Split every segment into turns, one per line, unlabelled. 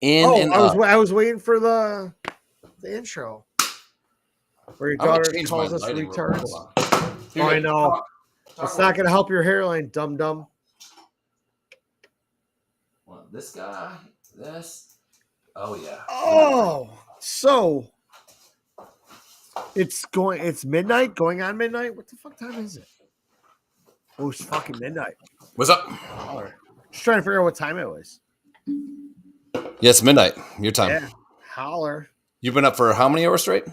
In and
I
up.
was waiting for the intro where your daughter calls us retards. Oh, I know. It's not going to help your hairline, dum dum.
Well, this guy, this. Oh yeah.
Oh, so it's midnight, going on midnight. What the fuck time is it? Oh, it's fucking midnight.
What's up?
Holler. Just trying to figure out what time it was.
Yeah, it's midnight. Your time.
Yeah, holler.
You've been up for how many hours straight?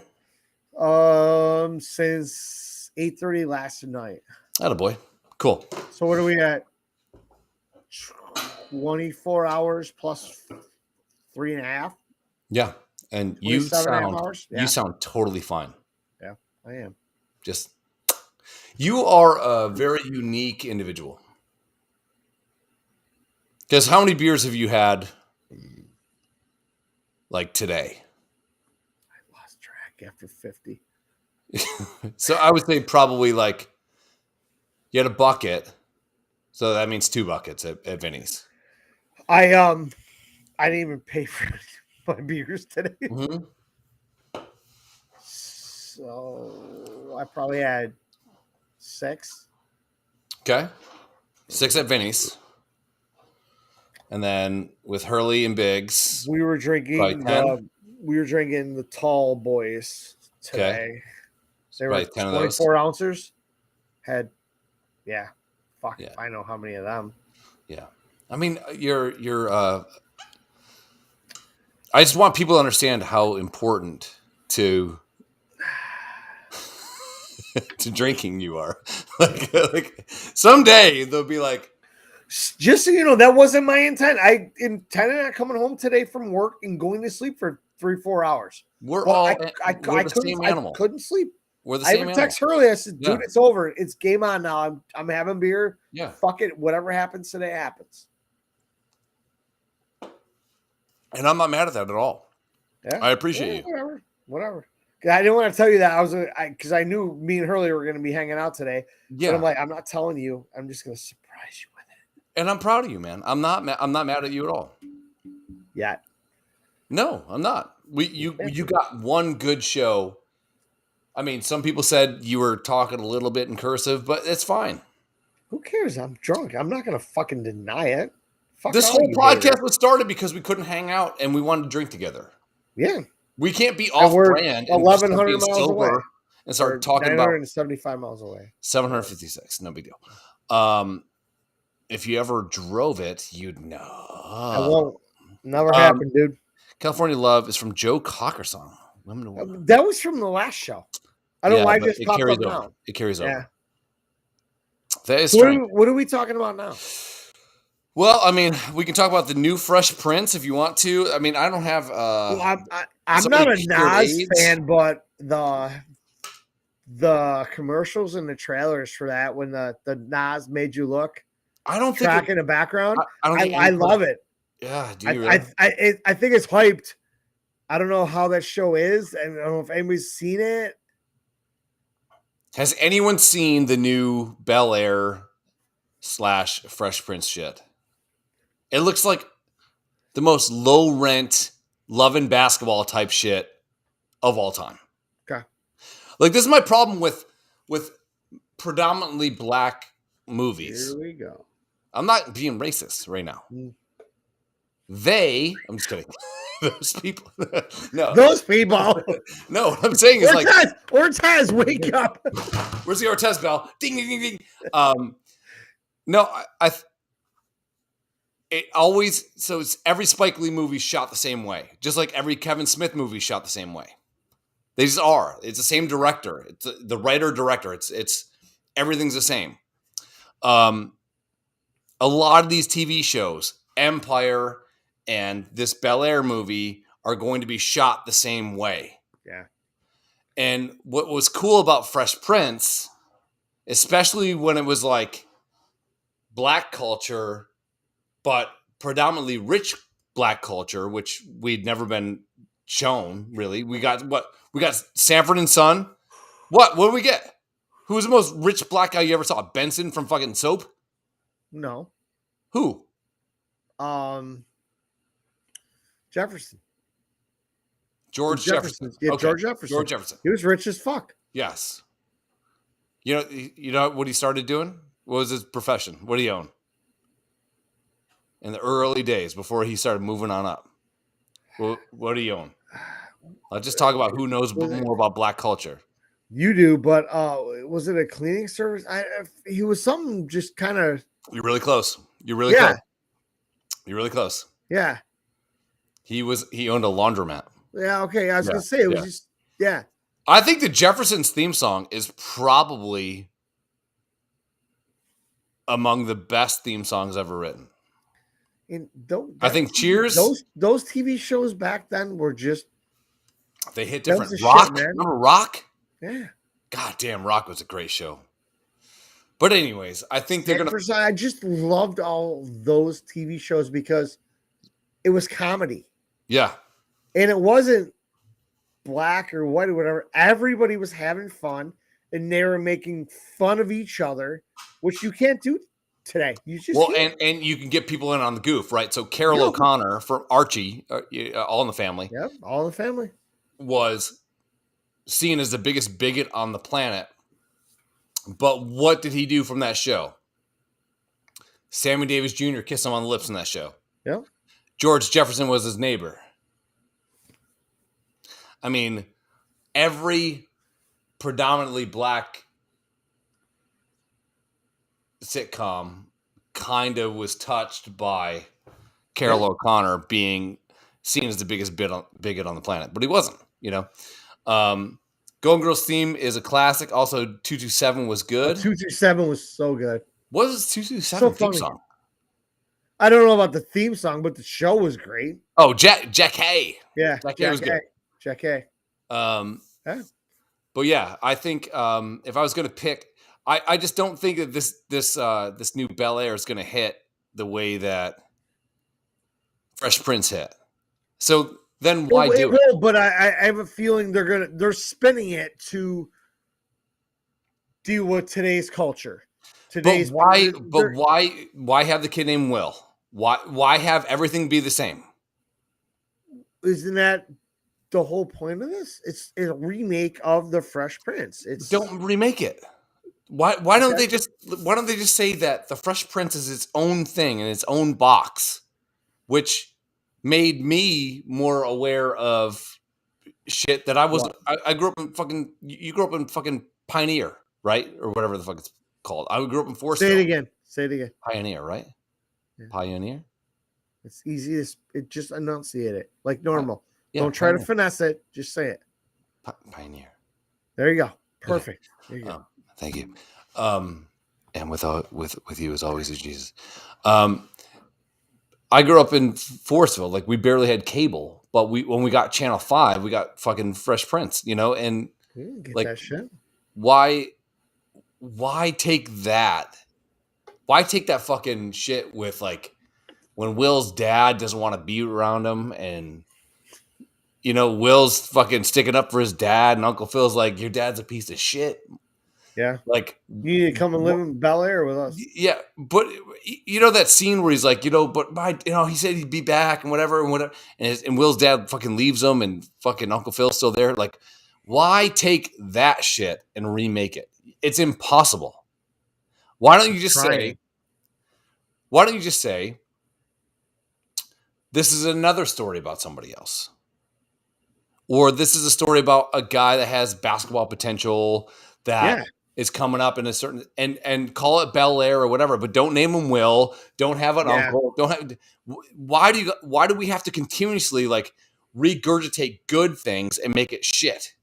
Since 8:30 last night.
Attaboy. Cool.
So what are we at? 24 hours plus 3.5.
Yeah, and you sound
Yeah.
you sound totally fine.
Yeah, I am.
You are a very unique individual. Because how many beers have you had, like today?
I lost track after 50.
So I would say probably like you had a bucket, so that means 2 buckets at Vinny's.
I didn't even pay for my beers today.
Mm-hmm.
So I probably had 6.
Okay. 6 at Vinny's. And then with Hurley and Biggs.
We were drinking the tall boys today.
Okay.
They were 24 ounces. Had fuck if I know how many of them.
Yeah. I mean, you're I just want people to understand how important to drinking you are. like someday they'll be like,
just so you know, that wasn't my intent. I intended on coming home today from work and going to sleep for 3-4 hours.
We're
the
same animal.
I couldn't sleep.
We're the same
animal. I text Hurley. I said, dude, it's over. It's game on now. I'm having beer.
Yeah.
Fuck it. Whatever happens today happens.
And I'm not mad at that at all.
Yeah.
I appreciate you.
Whatever. I didn't want to tell you that. Because I knew me and Hurley were going to be hanging out today. Yeah. But I'm like, I'm not telling you. I'm just going to surprise you with it.
And I'm proud of you, man. I'm not mad at you at all.
Yeah.
No, I'm not. You got one good show. I mean, some people said you were talking a little bit in cursive, but it's fine.
Who cares? I'm drunk. I'm not going to fucking deny it.
This whole podcast was started because we couldn't hang out and we wanted to drink together.
Yeah.
We can't be off-brand
1,100 miles away
and start talking about
975 miles away.
756, no big deal. If you ever drove it, you'd know.
I won't. Never happened, dude.
California Love is from Joe Cocker song.
That was from the last show. I don't know why it just popped up now.
It carries over.
Yeah.
That is
what are we talking about now?
Well, I mean, we can talk about the new Fresh Prince if you want to. I mean, I don't have.
I'm not a Nas fan, but the commercials and the trailers for that when the Nas Made You Look,
I don't
track
think
in the background. I love it.
Yeah, do you really?
I think it's hyped. I don't know how that show is, and I don't know if anybody's seen it.
Has anyone seen the new Bel Air / Fresh Prince shit? It looks like the most low rent love and basketball type shit of all time.
Okay.
Like, this is my problem with predominantly black movies.
Here we go.
I'm not being racist right now. I'm just kidding. Those people. No.
Those people.
No, what I'm saying is
Ortez, wake up.
Where's the Ortez bell? Ding, ding, ding, ding. No, it's every Spike Lee movie shot the same way. Just like every Kevin Smith movie shot the same way. They just are. It's the same director. It's the writer-director. It's everything's the same. A lot of these TV shows, Empire and this Bel Air movie, are going to be shot the same way.
Yeah.
And what was cool about Fresh Prince, especially when it was like black culture, but predominantly rich black culture, which we'd never been shown, really. We got Sanford and Son. What did we get? Who was the most rich black guy you ever saw? Benson from fucking Soap?
No.
Who?
Jefferson.
George Jefferson.
Yeah,
okay.
George Jefferson.
George Jefferson.
He was rich as fuck.
Yes. You know what he started doing? What was his profession? What did he own? In the early days before he started moving on up. What do you own? I'll just talk about who knows more about black culture.
You do, but was it a cleaning service? He was something just kind of.
You're really close. You're really close. You're really close.
Yeah.
He owned a laundromat.
Yeah. Okay. I was gonna say it was just. Yeah.
I think the Jeffersons theme song is probably among the best theme songs ever written. I think Cheers.
Those TV shows back then were just.
They hit different. Rock, shit, remember Rock?
Yeah.
God damn, Rock was a great show. But anyways, I think they're gonna.
I just loved all those TV shows because it was comedy.
Yeah.
And it wasn't black or white or whatever. Everybody was having fun, and they were making fun of each other, which you can't do today. You just
and you can get people in on the goof, right? So Carol O'Connor from Archie, All in the Family.
Yep, All in the Family.
Was seen as the biggest bigot on the planet. But what did he do from that show? Sammy Davis Jr. kissed him on the lips in that show.
Yep.
George Jefferson was his neighbor. I mean, every predominantly black sitcom kind of was touched by Carol O'Connor being seen as the biggest bigot on the planet, but he wasn't, you know. Golden Girls theme is a classic. Also, 227 was good.
227 was so good.
What was 227 theme song?
I don't know about the theme song, but the show was great.
Oh, Jack Hay.
Yeah,
Jack Hay was good.
Jack Hay.
Yeah. But yeah, I think if I was going to pick, I just don't think that this new Bel Air is going to hit the way that Fresh Prince hit. So then why do it?
But I have a feeling they're spinning it to deal with today's culture.
But why have the kid named Will? Why have everything be the same?
Isn't that the whole point of this? It's a remake of the Fresh Prince.
Don't remake it. Why don't they just say that the Fresh Prince is its own thing in its own box, which made me more aware of shit that I wasn't. I grew up in fucking. You grew up in fucking Pioneer, right, or whatever the fuck it's called. I grew up in Forest.
Say it again.
Pioneer, right? Yeah. Pioneer.
It's easy to just enunciate it like normal. Yeah, don't try to finesse it. Just say it.
Pioneer.
There you go. Perfect. There you go.
Thank you. And with you as always is Jesus. I grew up in Forestville. Like we barely had cable, but when we got Channel 5, we got fucking Fresh Prince, you know, and
get that shit.
Why take that? Why take that fucking shit with like when Will's dad doesn't want to be around him and you know, Will's fucking sticking up for his dad and Uncle Phil's like, your dad's a piece of shit.
Yeah.
Like,
you need to come and live in Bel Air with us.
Yeah. But, you know, that scene where he's like, you know, he said he'd be back and whatever. And Will's dad fucking leaves him and fucking Uncle Phil's still there. Like, why take that shit and remake it? It's impossible. Why don't you just say, this is another story about somebody else? Or this is a story about a guy that has basketball potential that is coming up in a certain and call it Bel Air or whatever, but don't name him Will. Don't have an uncle. Don't have. Why do we have to continuously like regurgitate good things and make it shit?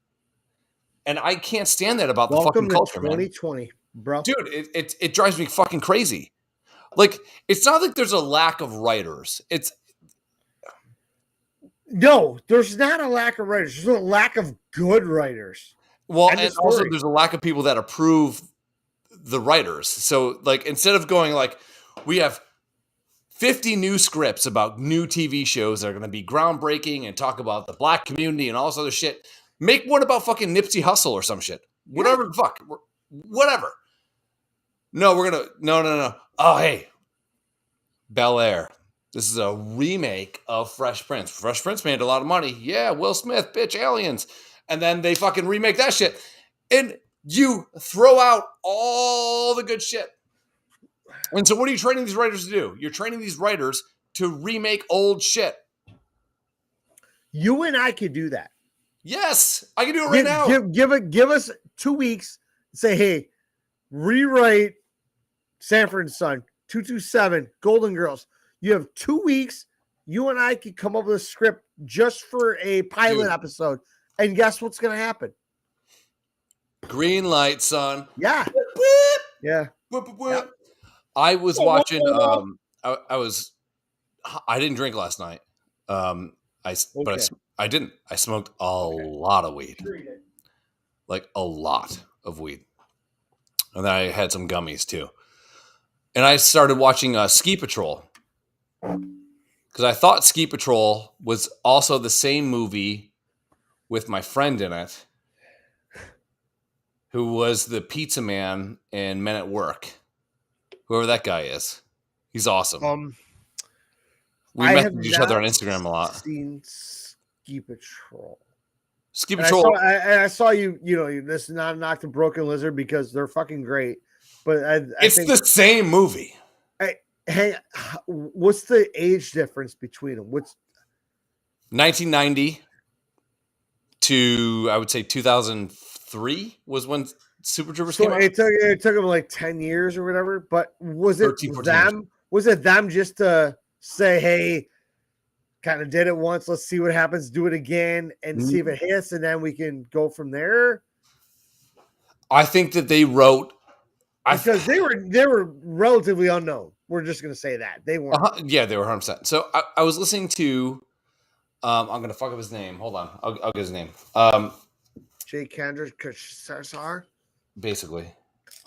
And I can't stand that about the fucking culture, man.
2020, bro.
Dude, it drives me fucking crazy. Like it's not like there's a lack of writers.
No, there's not a lack of writers. There's a lack of good writers.
Well, and also there's a lack of people that approve the writers. So, like, instead of going like, we have 50 new scripts about new TV shows that are going to be groundbreaking and talk about the black community and all this other shit, make one about fucking Nipsey Hussle or some shit. Whatever the fuck. Whatever. No, we're going to, no. Oh, hey, Bel Air. This is a remake of Fresh Prince. Fresh Prince made a lot of money. Yeah, Will Smith, bitch, aliens. And then they fucking remake that shit. And you throw out all the good shit. And so what are you training these writers to do? You're training these writers to remake old shit.
You and I could do that.
Yes, I can do it right now.
Give us 2 weeks. Say, hey, rewrite Sanford and Son, 227, Golden Girls. You have 2 weeks. You and I could come up with a script just for a pilot episode. And guess what's going to happen?
Green light, son.
Yeah. Yeah.
Yep. I was watching. I didn't drink last night. But I didn't. I smoked a lot of weed, like a lot of weed, and then I had some gummies too. And I started watching Ski Patrol because I thought Ski Patrol was also the same movie with my friend in it, who was the pizza man in Men at Work. Whoever that guy is, he's awesome. We messaged each other on Instagram a lot.
Seen Ski Patrol.
Ski Patrol.
I saw you. You know, this is not knock the Broken Lizard because they're fucking great. But
it's the same movie.
Hey, what's the age difference between them? What's
1990 to I would say 2003 was when Super Troopers came out.
It took them like 10 years or whatever. But was it
13,
them?
Years.
Was it them just to say, hey, kind of did it once, let's see what happens, do it again, and see if it hits, and then we can go from there?
I think that they wrote
because they were relatively unknown. We're just going to say that they weren't.
Yeah, they were 100%. So I was listening to. I'm going to fuck up his name. Hold on, I'll get his name.
Jay Kendrick Sarsar.
Basically,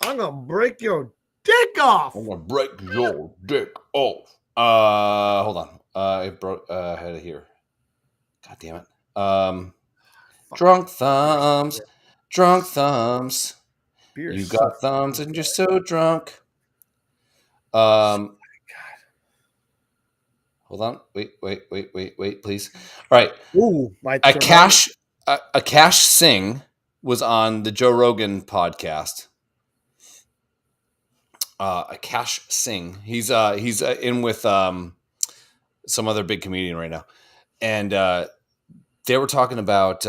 I'm gonna break your dick off.
I'm gonna break your dick off. Hold on. I had it here. God damn it. Drunk thumbs. Drunk thumbs. Beer you got thumbs and you're so drunk. God. Hold on. Wait, please. All right.
Ooh,
Akash Singh was on the Joe Rogan podcast. Akash Singh. He's in with some other big comedian right now, and they were talking about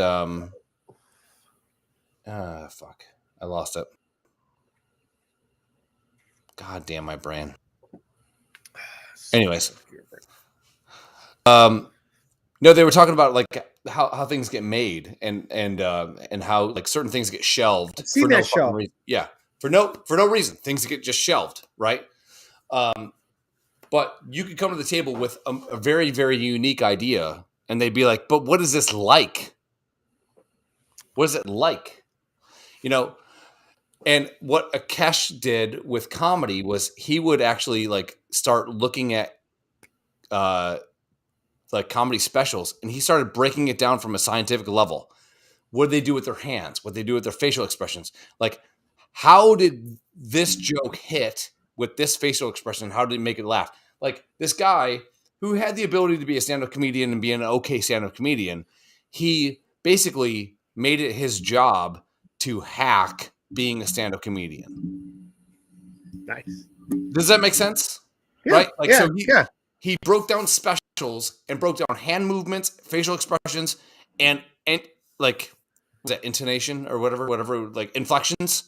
fuck, I lost it. God damn my brain. Anyways, no, they were talking about like how things get made and how like certain things get shelved.
I've seen that show.
Reason. Yeah, for no reason, things get just shelved, right? But you could come to the table with a very, very unique idea, and they'd be like, "But what is this like? What is it like?" You know. And what Akash did with comedy was he would actually like start looking at like comedy specials, and he started breaking it down from a scientific level. What did they do with their hands? What did they do with their facial expressions? Like, how did this joke hit with this facial expression? How did it make it laugh? Like this guy who had the ability to be a stand-up comedian and be an okay stand-up comedian, he basically made it his job to hack being a stand-up comedian.
Nice.
Does that make sense?
Yeah,
right? Like
yeah,
so he broke down specials and broke down hand movements, facial expressions, and like was that intonation or whatever like inflections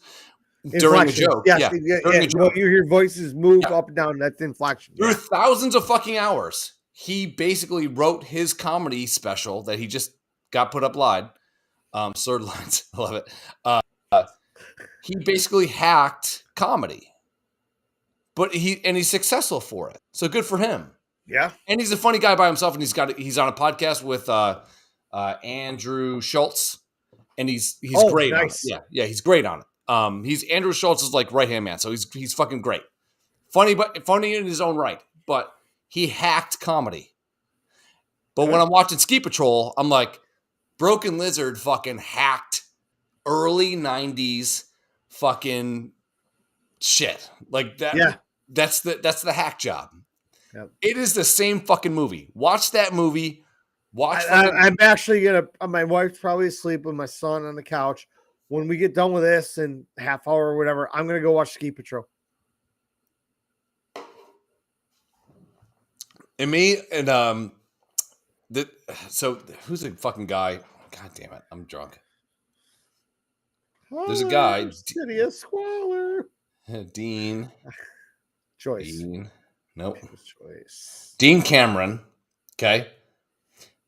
during a joke.
Yes, during a joke. You hear voices move up and down. That's inflection.
Through thousands of fucking hours, he basically wrote his comedy special that he just got put up live. Slurred lines, I love it. He basically hacked comedy, but he's successful for it. So good for him.
Yeah, and
he's a funny guy by himself, and he's on a podcast with Andrew Schultz, and he's great. Nice. On it. Yeah, he's great on it. He's Andrew Schultz's like right hand man, so he's fucking great. Funny in his own right, but he hacked comedy. But when I'm watching Ski Patrol, I'm like, Broken Lizard fucking hacked early 90s fucking shit like that. Yeah, that's the hack job.
Yep.
It is the same fucking movie. Watch that movie.
I'm actually gonna. My wife's probably asleep with my son on the couch. When we get done with this in half hour or whatever, I'm gonna go watch Ski Patrol.
And me and so who's the fucking guy? God damn it, I'm drunk. There's a guy,
City of Squalor.
Dean.
Choice.
Dean. Nope.
Choice.
Dean Cameron. Okay.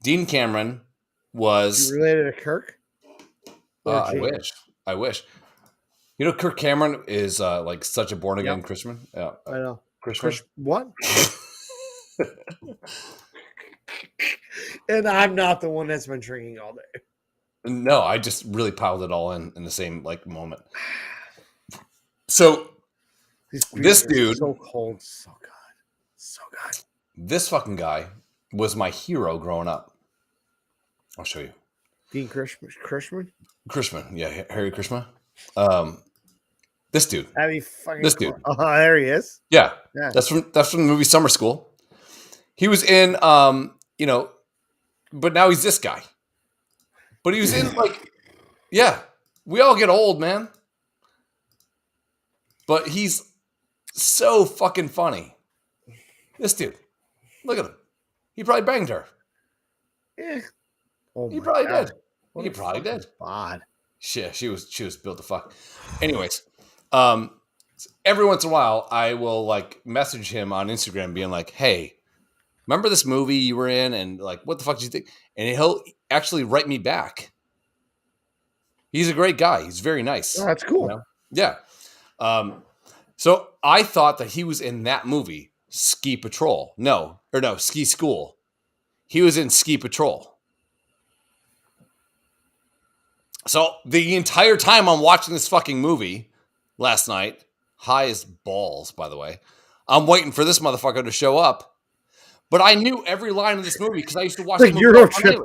Dean Cameron was.
You related to Kirk?
I wish. You know, Kirk Cameron is like such a born again Christian. Yeah,
I know.
Christian.
What? And I'm not the one that's been drinking all day.
No, I just really piled it all in the same like moment. So this dude,
so cold, so good.
This fucking guy was my hero growing up. I'll show you.
Dean Krishman?
Krishman, yeah, Harry Krishman. This dude.
This dude. There he is.
Yeah. That's from the movie Summer School. He was in but now he's this guy. But he was in we all get old, man. But he's so fucking funny. This dude. Look at him. He probably banged her.
Yeah.
He probably did.
What
he probably did.
Bod.
Yeah, she was built to fuck. Anyways, every once in a while I will like message him on Instagram being like, "Hey, remember this movie you were in and like what the fuck did you think?" And he'll actually write me back. He's a great guy. He's very nice.
Oh, that's cool.
You know? Yeah. So I thought that he was in that movie, Ski Patrol. No, Ski School. He was in Ski Patrol. So the entire time I'm watching this fucking movie last night, high as balls, by the way, I'm waiting for this motherfucker to show up. But I knew every line of this movie because I used to watch the
Euro trip.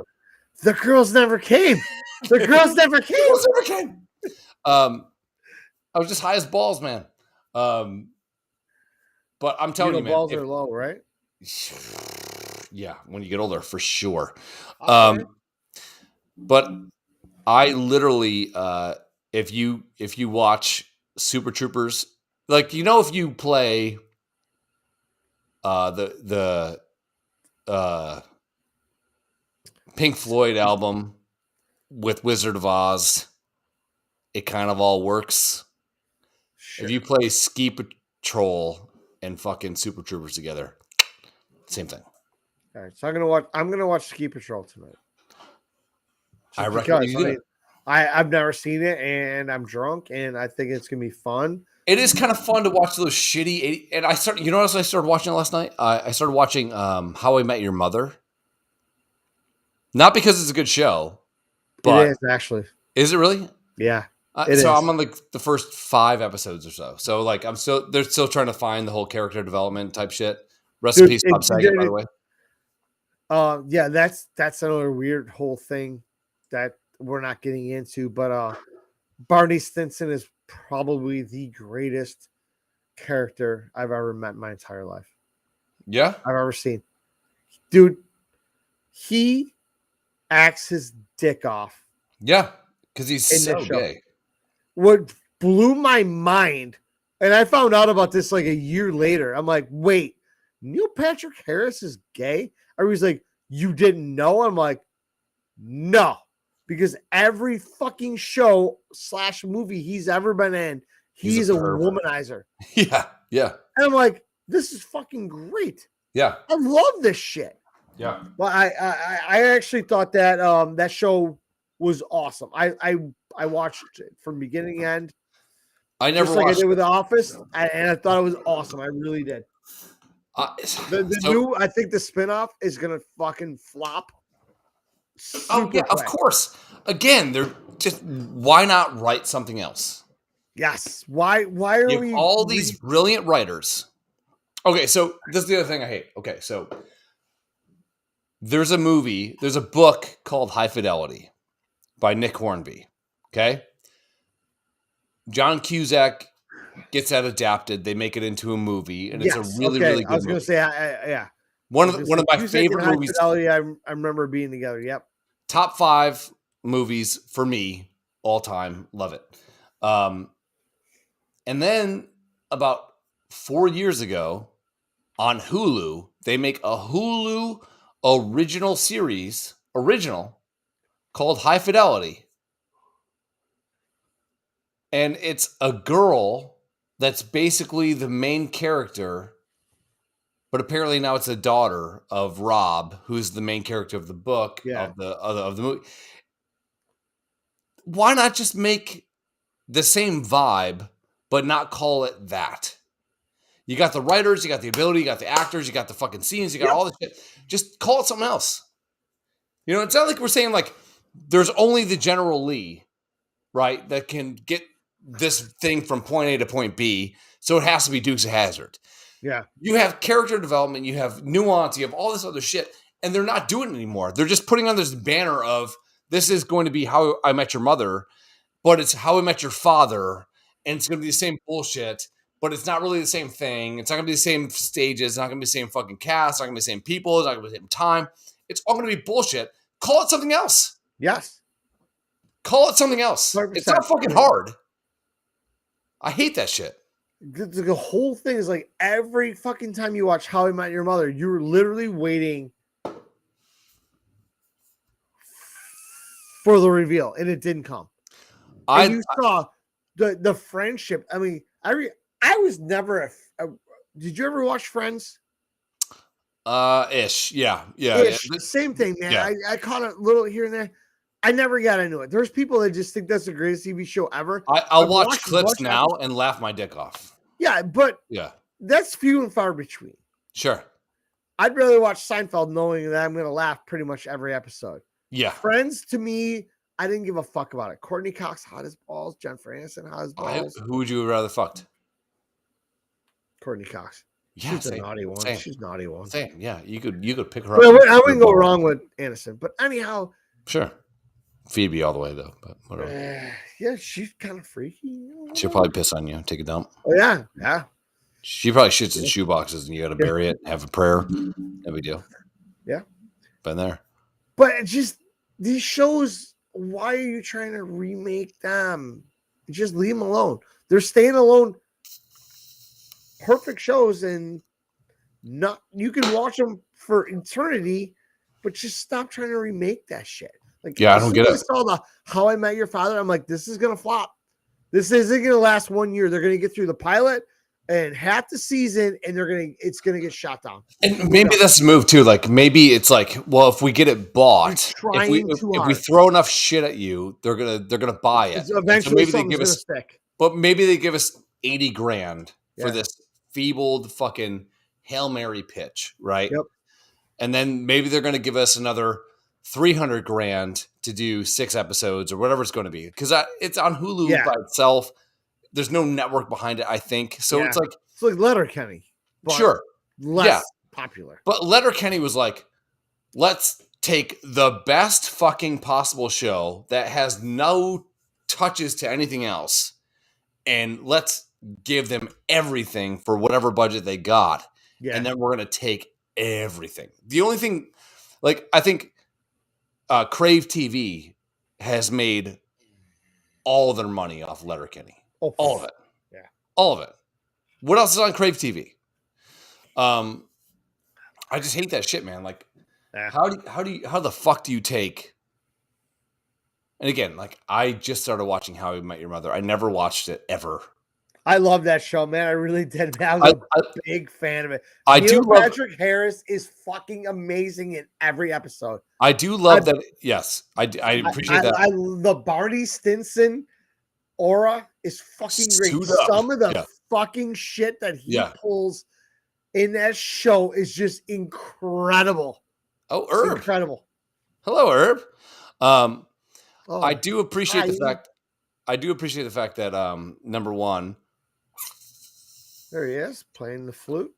The girls never came. The girls never came.
I was just high as balls, man. But I'm telling you, man,
balls are low, right?
Yeah, when you get older, for sure.
Okay.
But I literally, if you watch Super Troopers, like if you play the Pink Floyd album with Wizard of Oz, it kind of all works. Sure. If you play Ski Patrol and fucking Super Troopers together, same thing.
All right, so I'm gonna watch Ski Patrol tonight.
I recommend you do it.
I've never seen it, and I'm drunk, and I think it's gonna be fun.
It is kind of fun to watch those shitty. And I started. You know what else I started watching last night? I started watching How I Met Your Mother. Not because it's a good show, but
it is actually.
Is it really?
Yeah.
I'm on like the first 5 episodes or so. So like they're still trying to find the whole character development type shit. Rest in peace, Bob Saget, by the way.
Yeah, that's another weird whole thing that we're not getting into, but Barney Stinson is probably the greatest character I've ever met in my entire life.
Yeah?
I've ever seen. Dude, he acts his dick off.
Yeah, because he's so gay.
What blew my mind, and I found out about this like a year later. I'm like, wait, Neil Patrick Harris is gay? Everybody's like, you didn't know? I'm like, no. Because every fucking show / movie he's ever been in, he's a womanizer.
Yeah.
And I'm like, this is fucking great.
Yeah.
I love this shit.
Yeah.
Well, I actually thought that that show was awesome. I watched it from beginning to end.
I never
watched
I did
with The Office, and I thought it was awesome. I really did. New, I think the spinoff is gonna fucking flop.
Of course. Again, they're just why not write something else?
Yes. Why are we
all these brilliant writers? Okay, so this is the other thing I hate. Okay, so there's a book called High Fidelity by Nick Hornby. Okay. John Cusack gets that adapted. They make it into a movie, and it's a really,
okay.
really
I
good
was going
movie.
to say, yeah.
One of my
Cusack and
favorite
High
movies.
Fidelity, I remember being together. Yep.
Top 5 movies for me all time. Love it. And then about 4 years ago on Hulu, they make a Hulu original series, called High Fidelity. And it's a girl that's basically the main character, but apparently now it's a daughter of Rob, who's the main character of the book, of the movie. Why not just make the same vibe, but not call it that? You got the writers, you got the ability, you got the actors, you got the fucking scenes, you got all this shit. Just call it something else. You know, it's not like we're saying like there's only the General Lee, right, that can get this thing from point A to point B, so it has to be Dukes of Hazzard.
Yeah.
You have character development, you have nuance, you have all this other shit, and they're not doing it anymore. They're just putting on this banner of this is going to be How I Met Your Mother, but it's How I Met Your Father, and it's going to be the same bullshit, but it's not really the same thing. It's not going to be the same stages. It's not going to be the same fucking cast. It's not going to be the same people. It's not going to be the same time. It's all going to be bullshit. Call it something else.
Yes.
Call it something else.
100%.
It's not fucking hard. I hate that shit.
The whole thing is like every fucking time you watch How I Met Your Mother, you're literally waiting for the reveal, and it didn't come. And you saw the friendship. I mean, I was never did you ever watch Friends?
Ish. Yeah.
Ish. Same thing, man. Yeah. I caught a little here and there. I never got into it. There's people that just think that's the greatest TV show ever.
I'll watch clips now and laugh my dick off.
Yeah, but that's few and far between.
Sure.
I'd rather watch Seinfeld knowing that I'm going to laugh pretty much every episode.
Yeah.
Friends, to me, I didn't give a fuck about it. Courtney Cox, hot as balls. Jennifer Aniston, hot as balls.
Who would you rather fucked?
Courtney Cox.
Yeah,
she's a naughty one.
Same.
She's a naughty one.
Same. Yeah, you could pick her up.
I wouldn't go wrong with Aniston, but anyhow.
Sure. Phoebe all the way though, but whatever.
Yeah, she's kind of freaky.
She'll probably piss on you, take a dump.
Oh yeah.
She probably shits in shoe boxes and you got to bury it, have a prayer. No big deal.
Yeah.
Been there.
But it's just these shows, why are you trying to remake them? Just leave them alone. They're staying alone. Perfect shows, and not you can watch them for eternity, but just stop trying to remake that shit. Like,
yeah, I don't get it.
I saw the How I Met Your Father. I'm like, this is gonna flop. This isn't gonna last 1 year. They're gonna get through the pilot and half the season, and it's gonna get shot down.
And maybe that's the move too. Like maybe it's like, well, if we get it bought, if we throw enough shit at you, they're gonna buy it.
Eventually, so maybe they give us
stick. But maybe they give us $80,000 for this feebled fucking Hail Mary pitch, right?
Yep.
And then maybe they're gonna give us another $300,000 to do 6 episodes or whatever it's going to be, because it's on Hulu by itself. There's no network behind it, I think. So it's like
Letterkenny,
sure,
less popular.
But Letterkenny was like, let's take the best fucking possible show that has no touches to anything else, and let's give them everything for whatever budget they got, and then we're going to take everything. The only thing, like, I think Crave TV has made all of their money off Letterkenny.
Oh,
all of it.
Yeah.
All of it. What else is on Crave TV? I just hate that shit, man. Like, how the fuck do you take? And again, like, I just started watching How I Met Your Mother. I never watched it ever.
I love that show, man. I really did. I was a big fan of it. Patrick Harris is fucking amazing in every episode.
I do love that. Yes, I appreciate that.
The Barney Stinson aura is fucking great. Some of the fucking shit that he pulls in that show is just incredible.
Oh, Herb.
It's incredible.
Hello, Herb. I do appreciate the fact. I do appreciate the fact that number one.
There he is, playing the flute.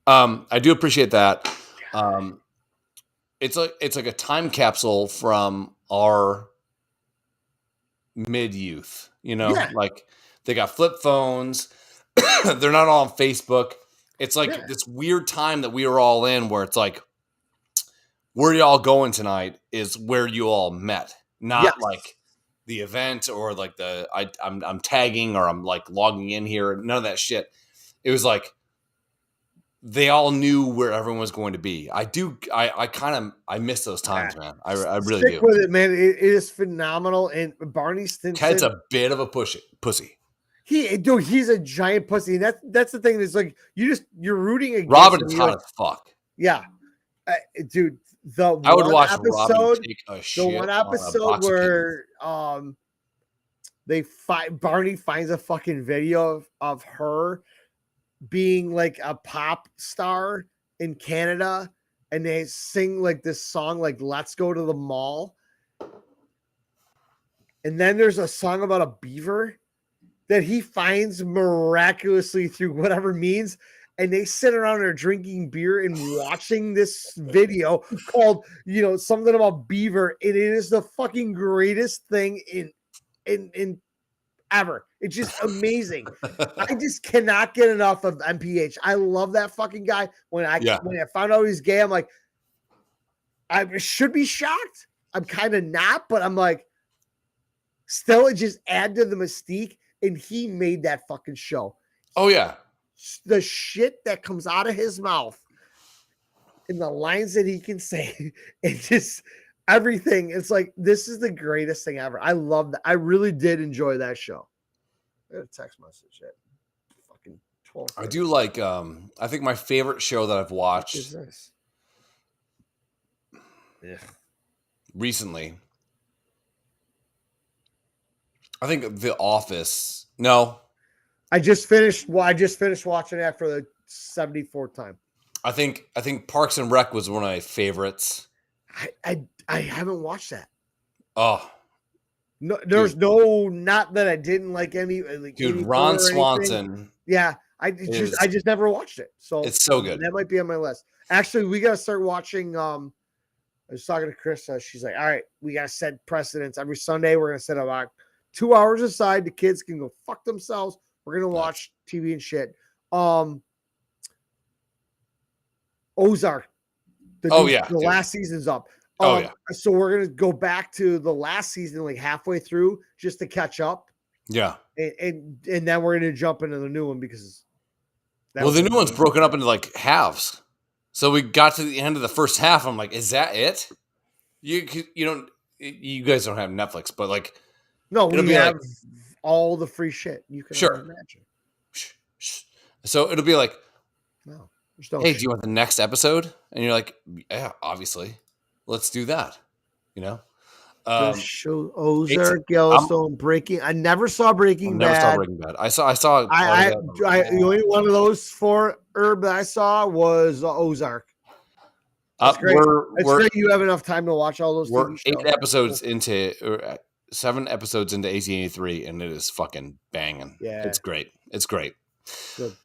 I do appreciate that. It's like a time capsule from our mid-youth, you know? Like, They got flip phones. They're not all on Facebook. It's like this weird time that we were all in where it's like, where y'all going tonight is where you all met, not like the event or like I'm tagging or I'm like logging in here. None of that shit. It was like they all knew where everyone was going to be. I miss those times, man. I really
Stick
do.
with it, man. It is phenomenal. And Barney Stinson,
Ted's a bit of a pussy.
He's a giant pussy. And that's the thing. It's like you're rooting against
Robin
him.
is hot as fuck.
Yeah, dude.
I would watch Robin take a shit.
The one episode where Barney finds a fucking video of her being like a pop star in Canada, and they sing like this song like "Let's Go to the Mall," and then there's a song about a beaver that he finds miraculously through whatever means. And they sit around there drinking beer and watching this video called, something about beaver. And it is the fucking greatest thing in ever. It's just amazing. I just cannot get enough of MPH. I love that fucking guy. When I found out he's gay, I'm like, I should be shocked. I'm kind of not, but I'm like, still, it just added to the mystique. And he made that fucking show.
Oh, yeah.
The shit that comes out of his mouth and the lines that he can say and just everything. It's like, this is the greatest thing ever. I love that. I really did enjoy that show. I got a text message at fucking 12.
I do like, I think my favorite show that I've watched recently, I think The Office. No. I just finished watching that for the 74th time. I think Parks and Rec was one of my favorites.
I haven't watched that.
Oh.
No, there's not that I didn't like any
dude, Ron Swanson.
Yeah. I just never watched it. So
it's so good.
That might be on my list. Actually, we gotta start watching. I was talking to Chris. She's like, all right, we gotta set precedents. Every Sunday we're gonna set about 2 hours aside. The kids can go fuck themselves. We're gonna watch TV and shit. Ozark. The last season's up. So we're gonna go back to the last season, like halfway through, just to catch up.
Yeah.
And then we're gonna jump into the new one because
the new one's broken up into like halves. So we got to the end of the first half. I'm like, is that it? You guys don't have Netflix, but like,
no, we have all the free shit you can imagine.
So it'll be like,
no,
hey, do you want the next episode? And you're like, yeah, obviously, let's do that.
Show Ozark, Yellowstone, Breaking. I never saw Breaking Bad.
Never saw Breaking Bad. I saw.
The only one of those four that I saw was Ozark. That's great. It's great you have enough time to watch all those.
We're 7 episodes into 1883, and it is fucking banging.
Yeah,
it's great. It's great.
Good.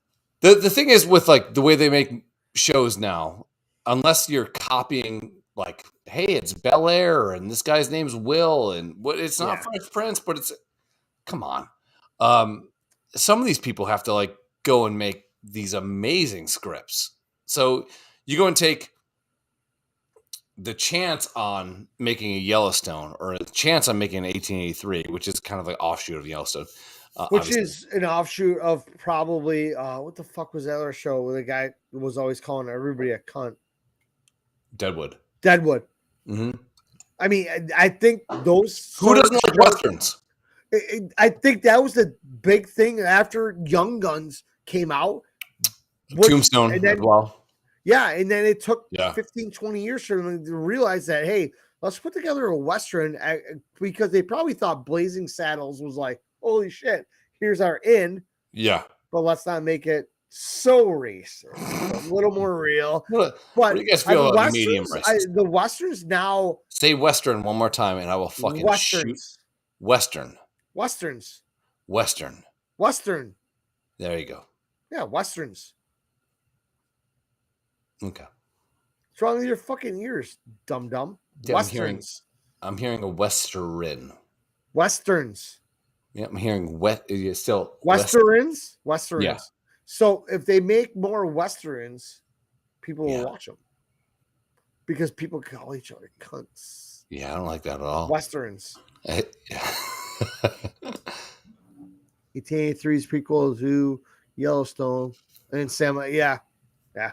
The thing is with like the way they make shows now, unless you're copying like, hey, it's Bel Air and this guy's name's Will, and it's not Fresh Prince, but it's, come on. Some of these people have to like go and make these amazing scripts. So you go and take the chance on making a Yellowstone or a chance on making an 1883, which is kind of like offshoot of Yellowstone.
Which is an offshoot of probably, what the fuck was that other show where the guy was always calling everybody a cunt?
Deadwood.
Mm-hmm. I mean, I think those...
Who doesn't like Westerns?
I think that was the big thing after Young Guns came out.
Tombstone as well.
Yeah, and then it took 15, 20 years for them to realize that, hey, let's put together a Western, because they probably thought Blazing Saddles was like, holy shit, here's our in.
Yeah.
But let's not make it so racist. A little more real.
What do you guys feel about medium racist?
The Westerns now...
Say Western one more time and I will fucking shoot. Western.
Westerns.
Western.
There
you go.
Yeah, Westerns.
Okay.
What's wrong with your fucking ears, dum-dum?
Yeah, Westerns. I'm hearing a Western.
Westerns.
Yeah, I'm hearing still
Westerns.
Yeah.
So if they make more Westerns, people will watch them because people call each other cunts.
Yeah, I don't like that at all.
Westerns. 1883's prequel to Yellowstone and Sam. Yeah.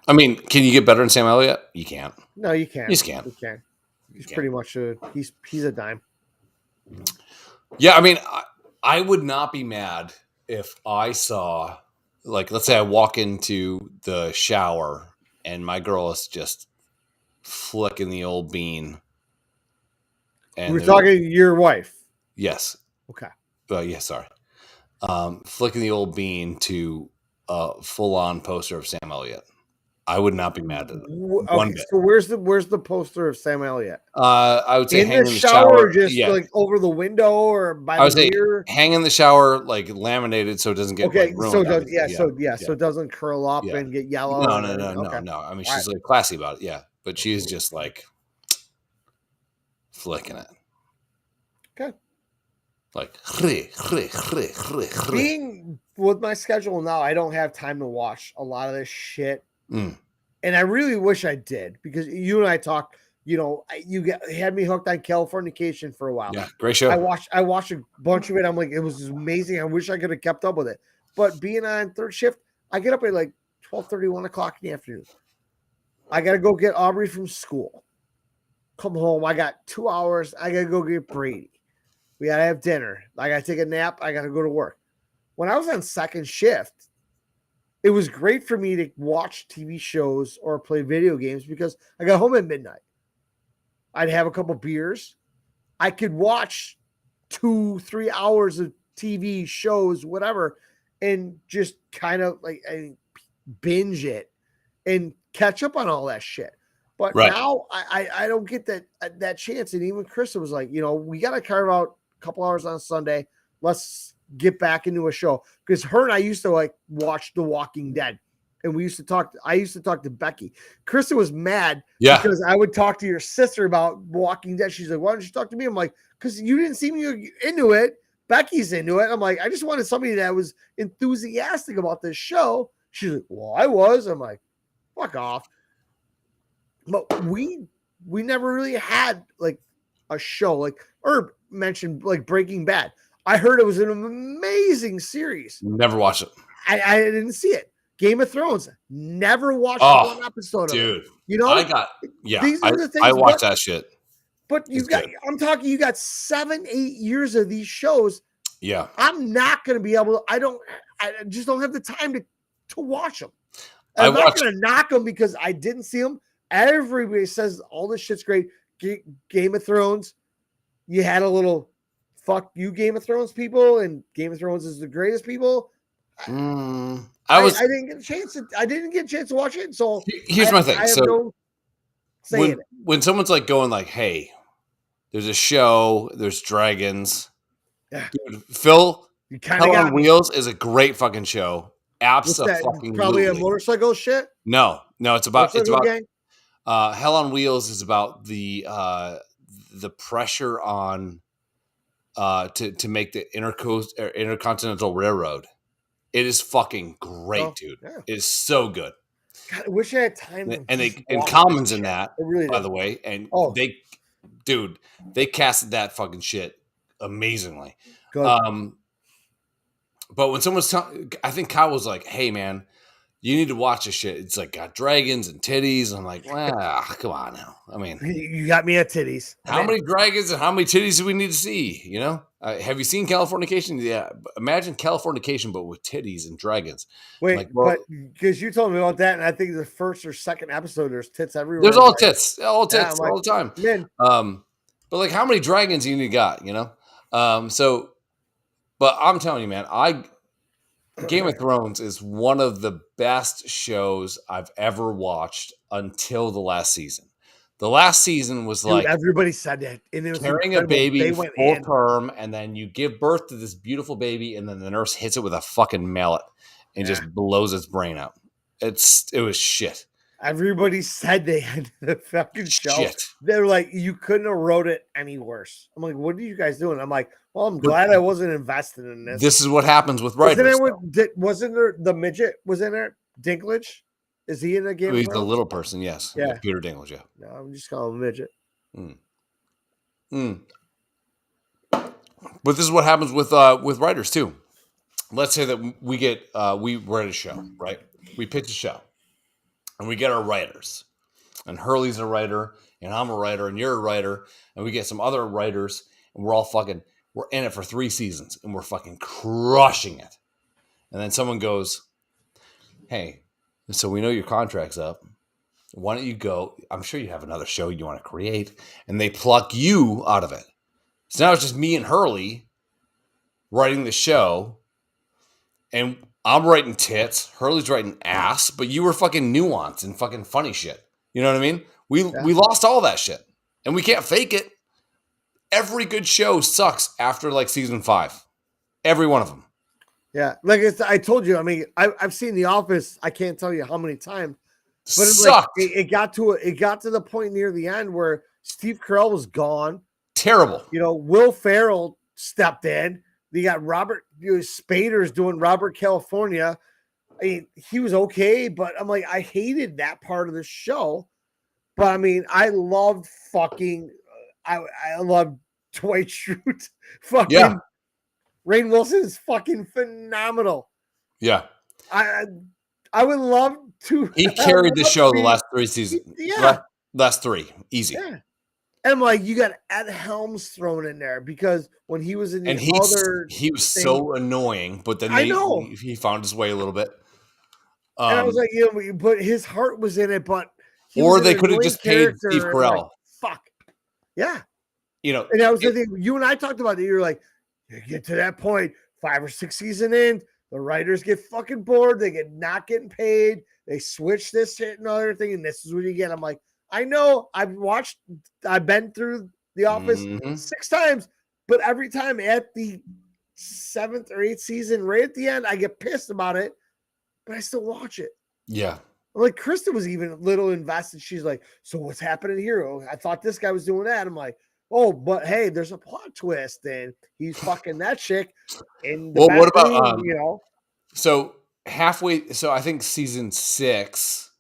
I mean, can you get better than Sam Elliott? You can't.
No, you can't.
You just can't.
You can't. He's pretty much he's a dime.
Yeah, I mean, I would not be mad if I saw, like, let's say I walk into the shower and my girl is just flicking the old bean. And
we're talking your wife.
Yes.
Okay.
Yeah, sorry. Flicking the old bean to a full-on poster of Sam Elliott. I would not be mad at it.
Okay, so where's the poster of Sam Elliott?
I would say
in the shower, or just like over the window or by the mirror.
Hang in the shower, like laminated, so it doesn't get ruined.
So it doesn't curl up and get yellow.
No. I mean, she's like classy about it, yeah, but she's just like flicking it.
Okay.
Like
being with my schedule now, I don't have time to watch a lot of this shit. And I really wish I did, because you and I talked, you had me hooked on Californication for a while.
Yeah, great show.
I watched a bunch of it. I'm like, it was amazing. I wish I could have kept up with it. But being on third shift, I get up at like 12:30, 1 o'clock in the afternoon. I got to go get Aubrey from school. Come home. I got 2 hours. I got to go get Brady. We got to have dinner. I got to take a nap. I got to go to work. When I was on second shift, it was great for me to watch TV shows or play video games because I got home at midnight. I'd have a couple beers. I could watch 2-3 hours of TV shows, whatever, and just kind of like binge it and catch up on all that shit. But now I don't get that chance. And even Krista was like, we got to carve out a couple hours on Sunday. Let's get back into a show, because her and I used to like watch The Walking Dead, and I used to talk to Becky. Krista was mad because I would talk to your sister about Walking Dead. She's like, why don't you talk to me? I'm like, because you didn't seem into it. Becky's into it. I'm like, I just wanted somebody that was enthusiastic about this show. She's like, well, I was. I'm like, fuck off. But we never really had like a show, like Herb mentioned, like Breaking Bad. I heard it was an amazing series.
Never watched it.
I didn't see it. Game of Thrones. Never watched one episode of it.
Dude, these are the things. I watched that shit.
But you got 7-8 years of these shows.
Yeah.
I'm not going to be able to, I just don't have the time to watch them. I'm not going to knock them because I didn't see them. Everybody says all this shit's great. Game of Thrones. You had a little fuck you, Game of Thrones people, and Game of Thrones is the greatest people. I didn't get a chance to watch it. So
here's my thing. When someone's like going like, "Hey, there's a show, there's dragons," dude, Phil, Hell on Wheels is a great fucking show. Absolutely,
probably a motorcycle shit.
No, it's about Hell on Wheels is about the pressure on. To make the Intercontinental Railroad. It is fucking great, dude. Yeah. It is so good.
God, I wish I had time.
And Common's in that, by the way. And they casted that fucking shit amazingly.
Good.
But when someone's I think Kyle was like, "Hey, man, you need to watch this shit. It's like got dragons and titties." I'm like, well, come on now. I mean,
you got me at titties.
How many dragons and how many titties do we need to see? Have you seen Californication? Yeah. Imagine Californication, but with titties and dragons.
Wait, but because you told me about that, and I think the first or second episode, there's tits everywhere.
There's all tits all the time.
Man.
But like, how many dragons do you got? But I'm telling you, man, Game of Thrones is one of the best shows I've ever watched until the last season. The last season was like
everybody said that, and it was
carrying a baby full term, and then you give birth to this beautiful baby, and then the nurse hits it with a fucking mallet and just blows its brain out. It was shit.
Everybody said they ended the fucking show.
Shit.
They're like, you couldn't have wrote it any worse. I'm like, what are you guys doing? I'm like, well, I'm glad I wasn't invested in this.
This is what happens with
Wasn't
writers.
wasn't there the midget was in there? Dinklage? Is he in the game?
He's the little person, yes.
Yeah.
Peter Dinklage, yeah.
No, I'm just calling him midget.
But this is what happens with writers too. Let's say that we write a show, right? We pitch a show, and we get our writers, and Hurley's a writer, and I'm a writer, and you're a writer, and we get some other writers, and we're in it for 3 seasons, and we're fucking crushing it. And then someone goes, "Hey, so we know your contract's up. Why don't you go? I'm sure you have another show you want to create," and they pluck you out of it. So now it's just me and Hurley writing the show, and I'm writing tits, Hurley's writing ass, but you were fucking nuanced and fucking funny shit. You know what I mean? We lost all that shit, and we can't fake it. Every good show sucks after like season 5. Every one of them.
Yeah, like I told you. I mean, I've seen The Office. I can't tell you how many times, but it's
sucked.
like it got to the point near the end where Steve Carell was gone.
Terrible.
You know, Will Ferrell stepped in. You got Robert Spader's doing Robert California. I mean, he was okay, but I'm like, I hated that part of the show. But I mean, I loved fucking. I loved Dwight Schrute. Fucking Rainn Wilson is fucking phenomenal.
Yeah.
I would love to.
He carried the show the last 3 seasons.
Yeah.
Last 3. Easy.
Yeah. And I'm like, you got Ed Helms thrown in there because when he was in the
he was so annoying, but then he found his way a little bit.
And I was like, but his heart was in it, but
or they could have just paid Steve Carell.
Like, fuck. Yeah.
You know,
and that was the thing. You and I talked about it. You're like, you get to that point, 5 or 6 seasons in, the writers get fucking bored. They get not getting paid. They switch this shit and other thing, and this is what you get. I'm like, I know. I've been through The Office 6 times, but every time at the 7th or 8th season, right at the end, I get pissed about it, but I still watch it.
Yeah.
Like Krista was even a little invested. She's like, so what's happening here? Oh, I thought this guy was doing that. I'm like, oh, but hey, there's a plot twist, and he's fucking that chick. In the
what about
So
halfway. So I think season 6,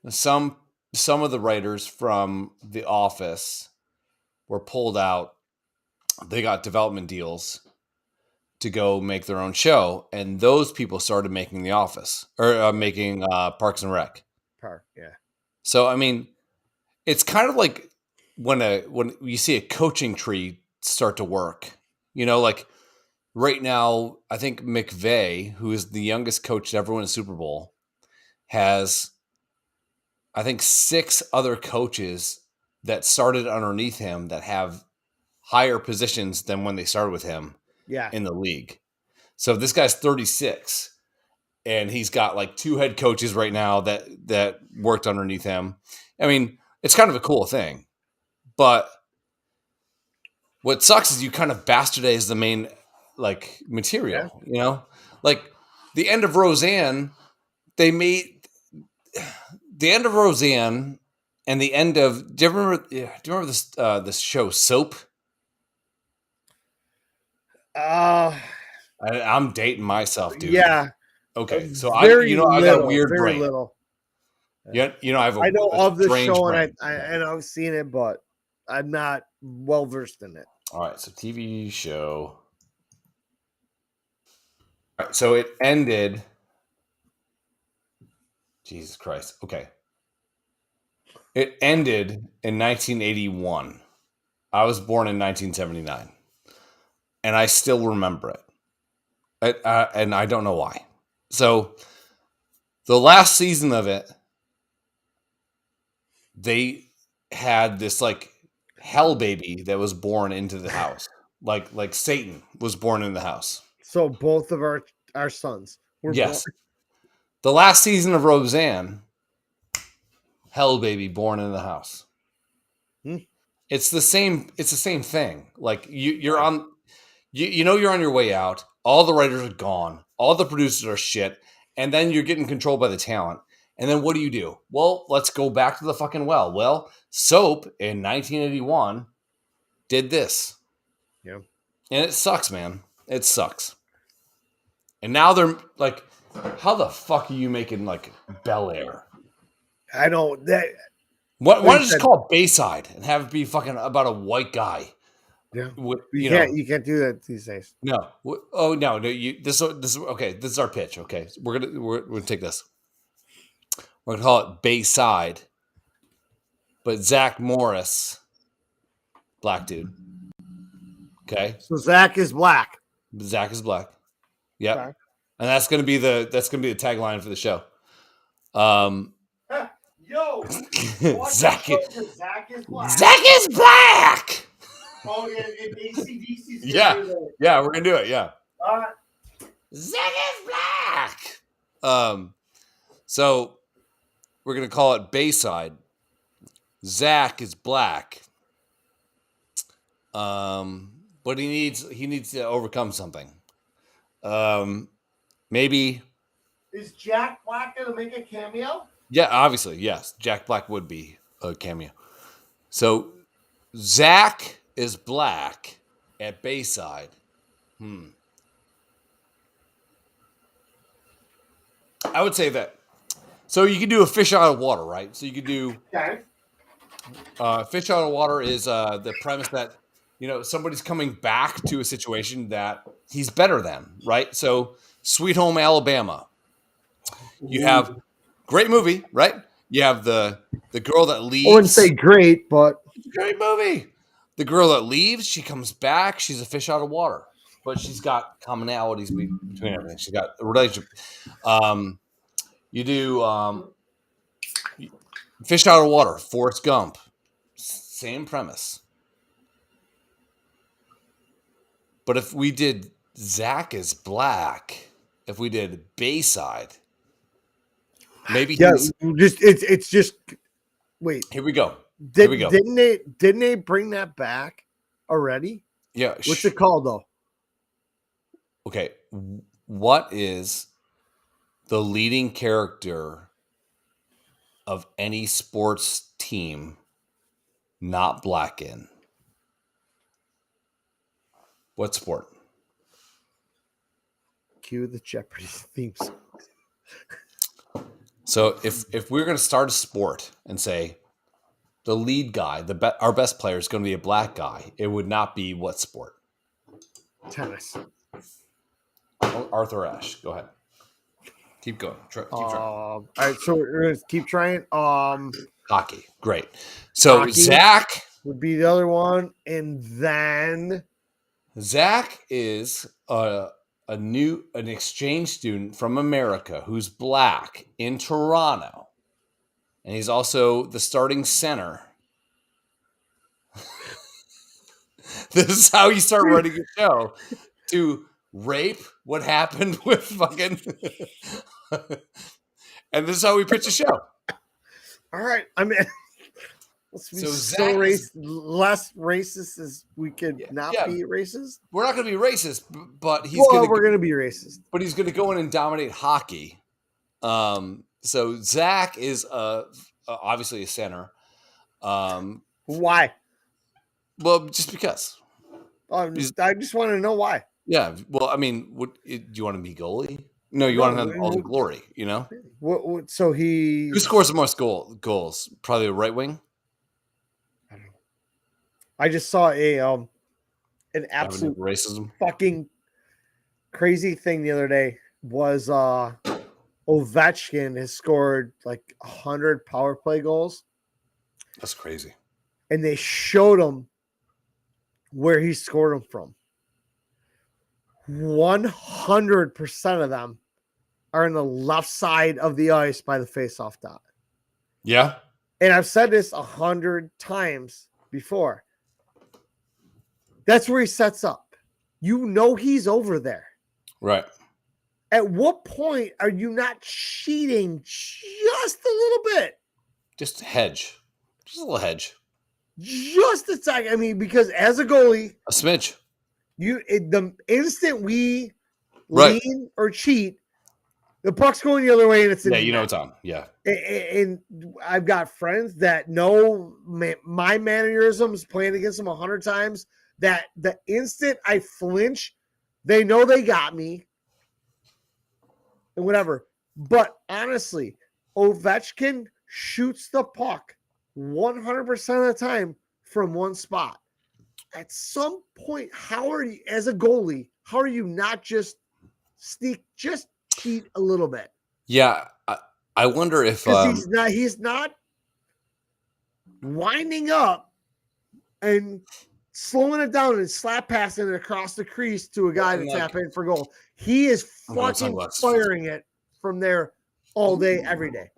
some of the writers from The Office were pulled out. They got development deals to go make their own show, and those people started making The Office or making Parks and Rec.
Yeah.
So I mean, it's kind of like when you see a coaching tree start to work. You know, like right now, I think McVay, who is the youngest coach to ever win a Super Bowl, has I think 6 other coaches that started underneath him that have higher positions than when they started with him.
Yeah.
In the league. So this guy's 36 and he's got like 2 head coaches right now that worked underneath him. I mean, it's kind of a cool thing, but what sucks is you kind of bastardize the main like material, you know, like the end of Roseanne, they made the end of Roseanne and the end of, do you remember this show Soap? I'm dating myself, dude.
Yeah.
Okay, so I got a weird brain.
Little.
Yeah, I
know of the show
brain.
and I've seen it, but I'm not well versed in it.
All right, so TV show. All right, so it ended. Jesus Christ. Okay. It ended in 1981. I was born in 1979. And I still remember it. And I don't know why. So the last season of it, they had this like hell baby that was born into the house. Like Satan was born in the house.
So both of our sons were born.
The last season of Roseanne, hell baby born in the house. It's the same thing. Like you're on you're on your way out. All the writers are gone. All the producers are shit. And then you're getting controlled by the talent. And then what do? Well, let's go back to the fucking well. Well, Soap in 1981 did this.
Yeah.
And it sucks, man. It sucks. And now they're like, how the fuck are you making like Bel Air?
I know that.
Why don't you just call it Bayside and have it be fucking about a white guy?
Yeah.
With,
You can't do that these days.
No. Oh no. This is okay. This is our pitch. Okay. We're gonna take this. We're gonna call it Bayside. But Zach Morris, black dude. Okay.
So Zach is black.
Zach is black. Yep.
Okay.
And that's gonna be the tagline for the show.
Yo,
Zach
is black.
Zach is black.
Oh yeah, in ACDC.
Yeah, we're gonna do it. Yeah.
All right.
Zach is black. So we're gonna call it Bayside. Zach is black. But he needs to overcome something. Maybe.
Is Jack Black gonna make a cameo?
Yeah, obviously, yes. Jack Black would be a cameo. So Zach is black at Bayside. I would say that. So you can do a fish out of water, right? So you could do fish out of water is the premise that somebody's coming back to a situation that he's better than, right? So Sweet Home Alabama. You have great movie, right? You have the girl that leaves.
I wouldn't say great, but
it's a great movie. The girl that leaves, she comes back. She's a fish out of water, but she's got commonalities between everything. She's got a relationship. You do fish out of water. Forrest Gump, same premise. But if we did Zach is black, if we did Bayside. Maybe
it's just wait.
Here we go.
Didn't they bring that back already?
Yeah.
What's it called though?
Okay. What is the leading character of any sports team not black in? What sport?
Cue the Jeopardy theme song.
So if we're going to start a sport and say the lead guy, our best player is going to be a black guy, it would not be what sport?
Tennis.
Arthur Ashe, go ahead. Keep going. Keep trying.
All right, so we're going to keep trying.
Hockey, great. So
hockey
Zach
would be the other one, and then
Zach is an exchange student from America who's black in Toronto, and he's also the starting center. This is how you start writing a show, to rape what happened with fucking and this is how we pitch a show.
All right, I mean, let's be less racist as we could be racist.
We're not going to be racist, but
we're going to be racist.
But he's going to go in and dominate hockey. So Zach is obviously a center.
Why?
Well, just because.
I just want to know why.
Yeah. Well, I mean, do you want to be goalie? No, you want to have all the glory,
So who
scores the most goals? Probably a right wing.
I don't know. I just saw an absolute
racism
fucking crazy thing the other day was Ovechkin has scored like 100 power play goals.
That's crazy.
And they showed him where he scored them from. 100% of them are on the left side of the ice by the face-off dot.
Yeah.
And I've said this 100 times before. That's where he sets up. He's over there.
Right.
At what point are you not cheating just a little bit?
Just a hedge. Just a little hedge.
Just a second. I mean, because as a goalie,
a smidge.
The instant we lean or cheat, The puck's going the other way, and it's in
Yeah,
the
you know
net.
it's on. Yeah.
And I've got friends that know my mannerisms playing against them 100 times, that the instant I flinch, they know they got me and whatever. But honestly, Ovechkin shoots the puck 100% of the time from one spot. At some point, how are you, as a goalie, how are you not just cheat a little bit?
Yeah. I wonder if
Because he's not winding up and slowing it down and slap passing it across the crease to a guy to tap in for goal. He is fucking firing it from there all day, every day.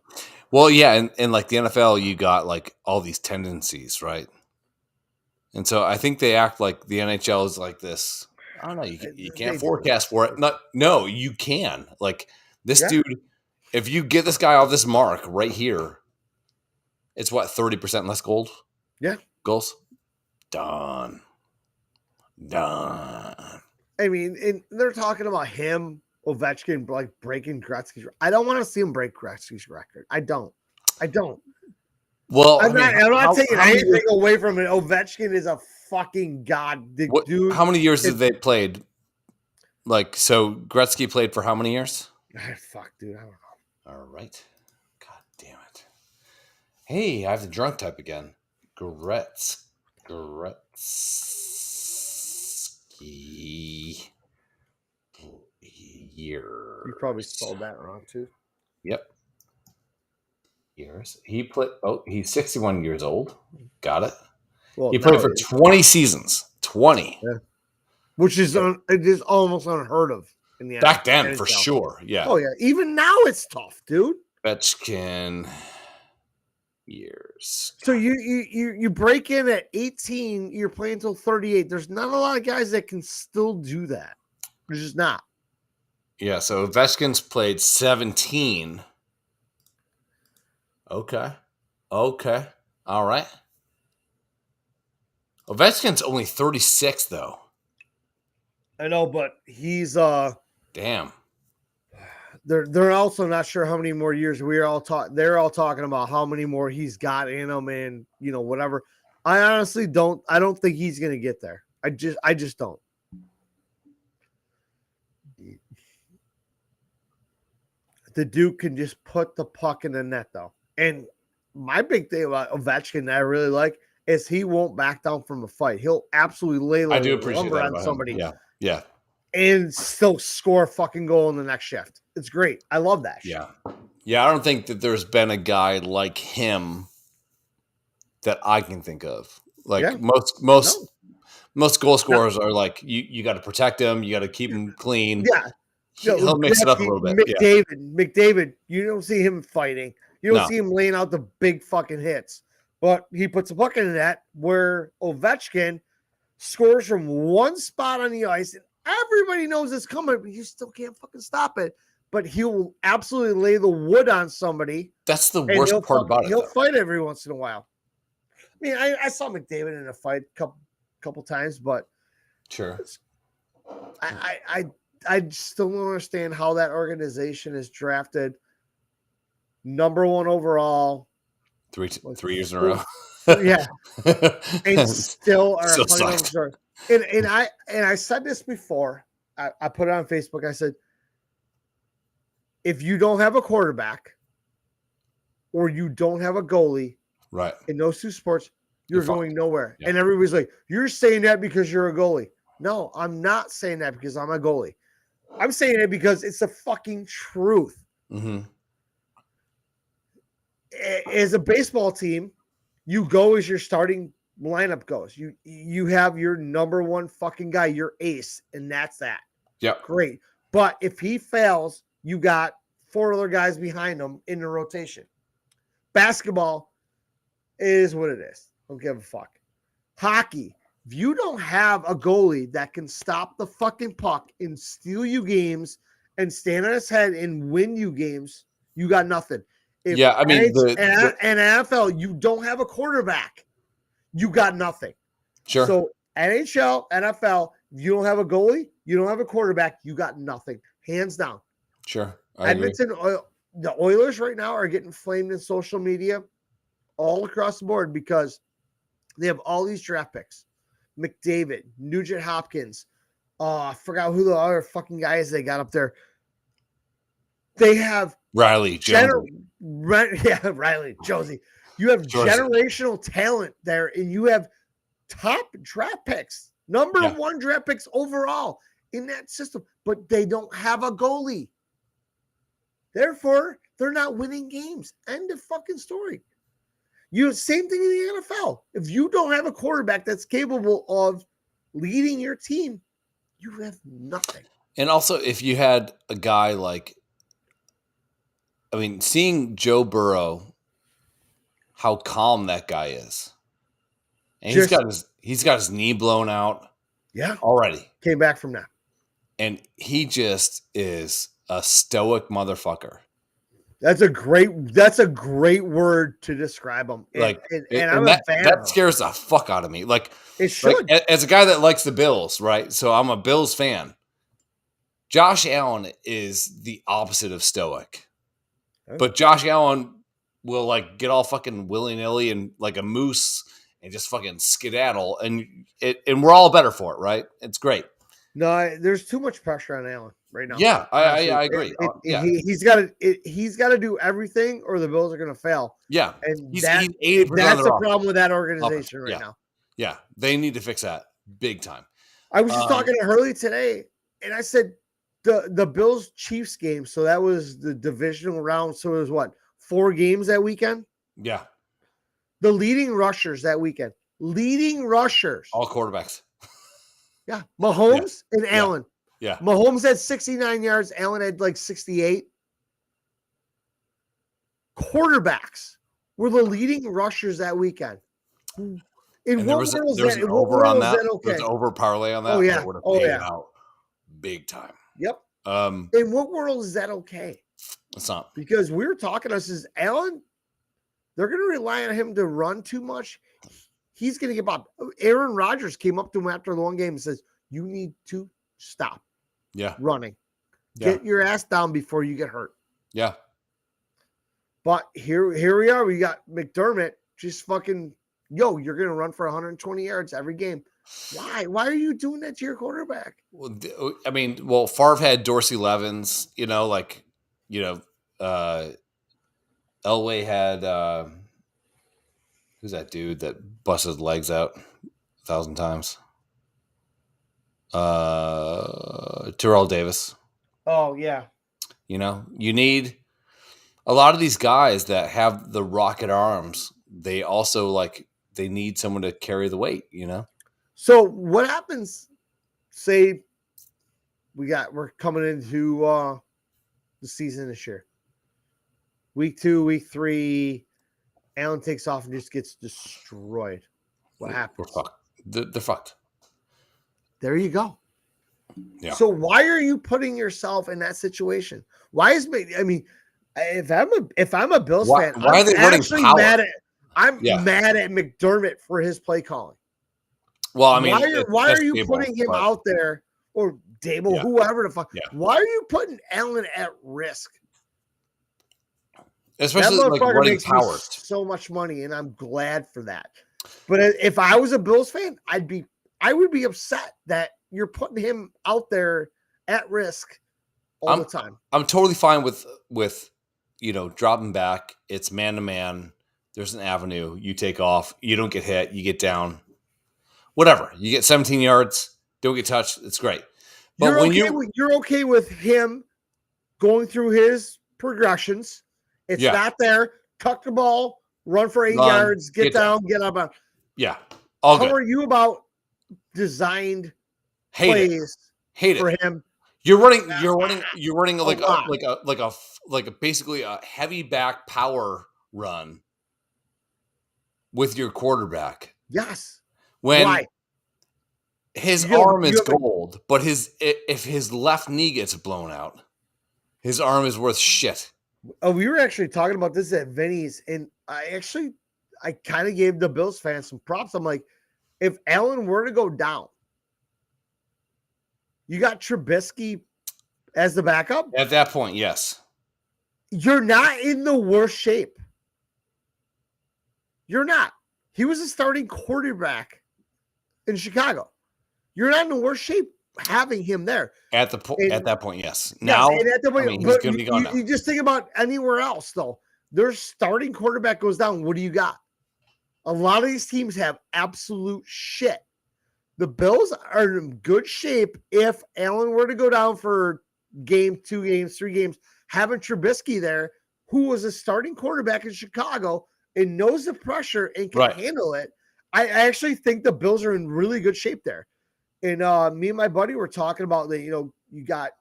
Well, yeah, and like the NFL, you got like all these tendencies, right? And so I think they act like the NHL is like this. I don't know. You can't forecast for it. No, you can. Like this dude, if you get this guy off this mark right here, it's what, 30% less goals? Done.
I mean, and they're talking about him, Ovechkin, like breaking Gretzky's. I don't want to see him break Gretzky's record. I don't.
Well,
I'm not taking anything away from it. Ovechkin is a fucking god, dude.
How many years have they played? Like, so Gretzky played for how many years?
Fuck, dude, I don't know.
All right. God damn it. Hey, I have the drunk type again. Gretzky. Years.
You probably spelled that wrong too.
Yep. Years. He played. Oh, he's 61 years old. Got it. Well, he played for 20 seasons. 20.
Yeah. Which is it is almost unheard of in the
back then, for sure. Yeah.
Oh yeah. Even now it's tough, dude.
Ovechkin years.
So you break in at 18, you're playing until 38. There's not a lot of guys that can still do that. There's just not.
Yeah, so Ovechkin's played 17. Okay. All right. Ovechkin's only 36 though.
I know, but he's
damn.
They're also not sure how many more years they're all talking about how many more he's got in him, and whatever. I honestly don't think he's gonna get there. I just don't. The Duke can just put the puck in the net though. And my big thing about Ovechkin that I really like is he won't back down from a fight. He'll absolutely lay lumber on somebody.
Him. Yeah.
And still score a fucking goal in the next shift. It's great. I love that shit.
Yeah, I don't think that there's been a guy like him that I can think of. Like most goal scorers are like, you got to protect him, you got to keep him clean.
Yeah.
He'll mix it up a little bit.
McDavid, you don't see him fighting. You don't see him laying out the big fucking hits. But he puts a puck in the net where Ovechkin scores from one spot on the ice, and everybody knows it's coming, but you still can't fucking stop it. But he will absolutely lay the wood on somebody.
That's the worst part about it.
He'll fight every once in a while. I mean, I saw McDavid in a fight a couple times, but
sure.
I still don't understand how that organization is drafted number one overall.
3 years in a row.
Yeah. And still are
sucked.
And I said this before. I put it on Facebook. I said, if you don't have a quarterback or you don't have a goalie,
right,
in those two sports, you're going nowhere. Yeah. And everybody's like, you're saying that because you're a goalie. No, I'm not saying that because I'm a goalie. I'm saying it because it's the fucking truth.
Mm-hmm.
As a baseball team, you go as your starting lineup goes. You have your number one fucking guy, your ace, and that's that.
Yeah.
Great. But if he fails, you got 4 other guys behind him in the rotation. Basketball is what it is. Don't give a fuck. Hockey, if you don't have a goalie that can stop the fucking puck and steal you games and stand on his head and win you games, you got nothing. If
I mean,
and NFL, you don't have a quarterback, you got nothing.
Sure.
So NHL, NFL, if you don't have a goalie, you don't have a quarterback, you got nothing, hands down.
Sure. I agree.
The Oilers right now are getting flamed in social media all across the board because they have all these draft picks. McDavid, Nugent Hopkins. I forgot who the other fucking guy is they got up there. They have
Riley, Jonesy.
Riley, Josie. You have generational talent there, and you have top draft picks, number one draft picks overall in that system, but they don't have a goalie. Therefore, they're not winning games. End of fucking story. Same thing in the NFL. If you don't have a quarterback that's capable of leading your team, you have nothing.
And also, if you had a guy like, I mean, seeing Joe Burrow, how calm that guy is, and he's got his knee blown out, already.
Came back from that,
and he just is a stoic motherfucker.
That's a great word to describe him. And I'm a fan.
That scares the fuck out of me. Like
it should.
Like, as a guy that likes the Bills, right? So I'm a Bills fan. Josh Allen is the opposite of stoic. Okay. But Josh Allen will like get all fucking willy-nilly and like a moose and just fucking skedaddle, and we're all better for it, right? It's great.
No, there's too much pressure on Allen right now.
Yeah, I agree.
He's got to do everything, or the Bills are going to fail.
Yeah,
and that's the problem with that organization right now.
Yeah, they need to fix that big time.
I was just talking to Hurley today, and I said the Bills Chiefs game. So that was the divisional round. So it was what, 4 games that weekend?
Yeah.
The leading rushers that weekend. All
quarterbacks.
Yeah. Mahomes and Allen.
Yeah.
Mahomes had 69 yards. Allen had like 68. Quarterbacks were the leading rushers that weekend.
In what world is that? Over on that? Okay. There's an over parlay on that?
Oh, yeah.
That would have paid out big time.
Yep. In what world is that okay?
It's not.
Because we were talking to us is Allen, they're going to rely on him to run too much. He's going to get up. Aaron Rodgers came up to him after the one game and says, you need to stop running. Get your ass down before you get hurt.
Yeah.
But here we are. We got McDermott just fucking, you're going to run for 120 yards every game. Why? Why are you doing that to your quarterback?
Well, I mean, Favre had Dorsey Levens, Elway had, who's that dude that busted his legs out 1,000 times? Terrell Davis.
Oh, yeah.
You need a lot of these guys that have the rocket arms. They also they need someone to carry the weight,
So what happens, say we're coming into the season this year. Week 2, week 3, Allen takes off and just gets destroyed. What happens?
We're fucked. They're fucked.
There you go.
Yeah.
So why are you putting yourself in that situation? Why is if I'm a Bills fan,
why are they running power?
mad at McDermott for his play calling.
Well, I mean,
why are you putting him out there, or Dable, whoever the fuck?
Yeah.
Why are you putting Allen at risk?
Especially running power.
So much money, and I'm glad for that. But if I was a Bills fan, I would be upset that you're putting him out there at risk all the time.
I'm totally fine with dropping back. It's man to man. There's an avenue. You take off. You don't get hit. You get down. Whatever. You get 17 yards. Don't get touched. It's great. But
you're okay with him going through his progressions. It's not there. Tuck the ball, run for 8 yards, get down, get up.
Yeah.
How are you about designed plays for him?
You're running like a basically a heavy back power run with your quarterback.
Yes.
When his arm is gold, but if his left knee gets blown out, his arm is worth shit.
Oh, we were actually talking about this at Vinny's, and I kind of gave the Bills fans some props. I'm like, if Allen were to go down, you got Trubisky as the backup?
At that point, yes.
You're not in the worst shape. You're not. He was a starting quarterback in Chicago. You're not in the worst shape having him there.
At that point, yes.
Yeah,
Now,
and at the point,
he's
but
going to be gone now.
you just think about anywhere else, though. Their starting quarterback goes down. What do you got? A lot of these teams have absolute shit. The Bills are in good shape if Allen were to go down for game, 2 games, 3 games. Having Trubisky there, who was a starting quarterback in Chicago and knows the pressure and can handle it, I actually think the Bills are in really good shape there. And me and my buddy were talking about that. You got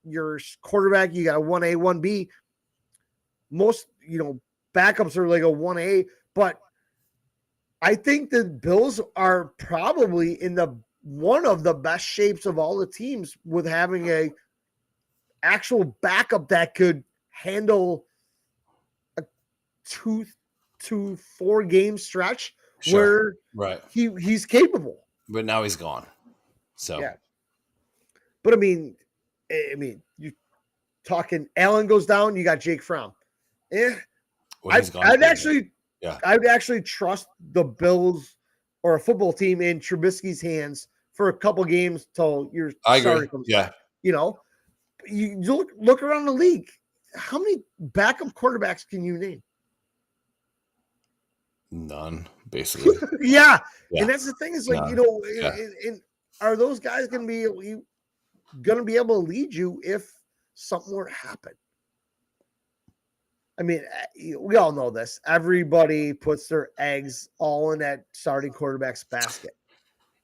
your quarterback, you got a 1A, 1B. Most, backups are like a 1A, but I think the Bills are probably in one of the best shapes of all the teams with having a actual backup that could handle a 2 to 4 game stretch where he's capable.
But now he's gone. So
yeah. But I mean, you talking Allen goes down, you got Jake Fromm. I'd actually trust the Bills or a football team in Trubisky's hands for a couple games till your starter comes back. You look around the league. How many backup quarterbacks can you name?
None, basically.
yeah. And that's the thing is like, and are those guys going to be able to lead you if something were to happen? I mean, we all know this. Everybody puts their eggs all in that starting quarterback's basket.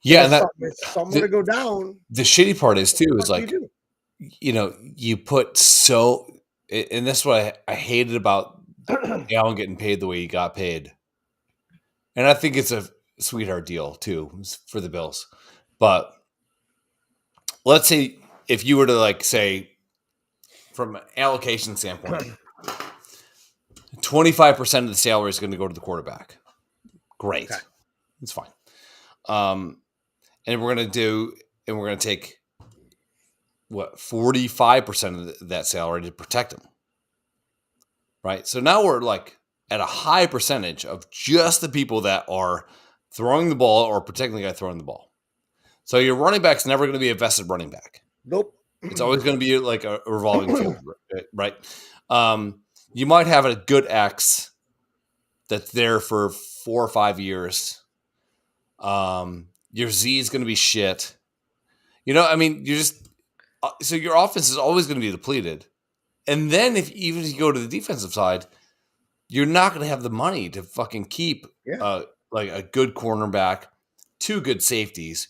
Yeah,
if someone to go down.
The shitty part is too is like, you put and that's what I hated about Allen getting paid the way he got paid. And I think it's a sweetheart deal too for the Bills. But let's say if you were to say from an allocation standpoint, 25% of the salary is going to go to the quarterback. Great. Okay. It's fine. And we're going to take 45% of that salary to protect him. Right. So now we're at a high percentage of just the people that are throwing the ball or protecting the guy throwing the ball. So your running back's never going to be a vested running back.
Nope.
It's always going to be like a revolving field, right? You might have a good X that's there for 4 or 5 years. Your Z is going to be shit. So your offense is always going to be depleted. And then if you go to the defensive side, you're not going to have the money to fucking keep a good cornerback, 2 good safeties.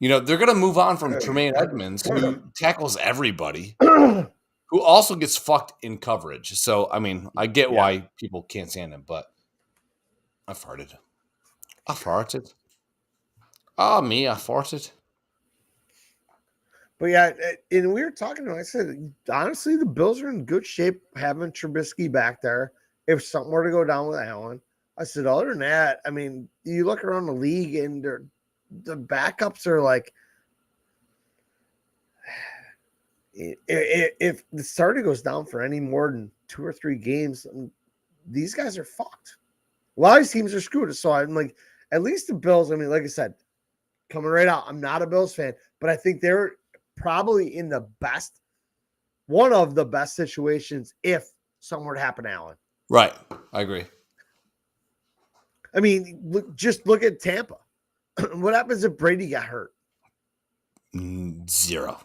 They're going to move on from Tremaine Edmonds, who tackles everybody, who also gets fucked in coverage. So, I mean, I get why people can't stand him, but I farted. I farted. I farted.
But yeah, and we were talking, I said, honestly, the Bills are in good shape having Trubisky back there. If something were to go down with Allen, I said, other than that, I mean, you look around the league and the backups are like, if the starter goes down for any more than 2 or 3 games, these guys are fucked. A lot of these teams are screwed. So I'm like, at least the Bills, I mean, like I said, coming right out, I'm not a Bills fan, but I think they're probably in one of the best situations if something were to happen to Allen.
Right. I agree.
I mean, look at Tampa. What happens if Brady got hurt?
0.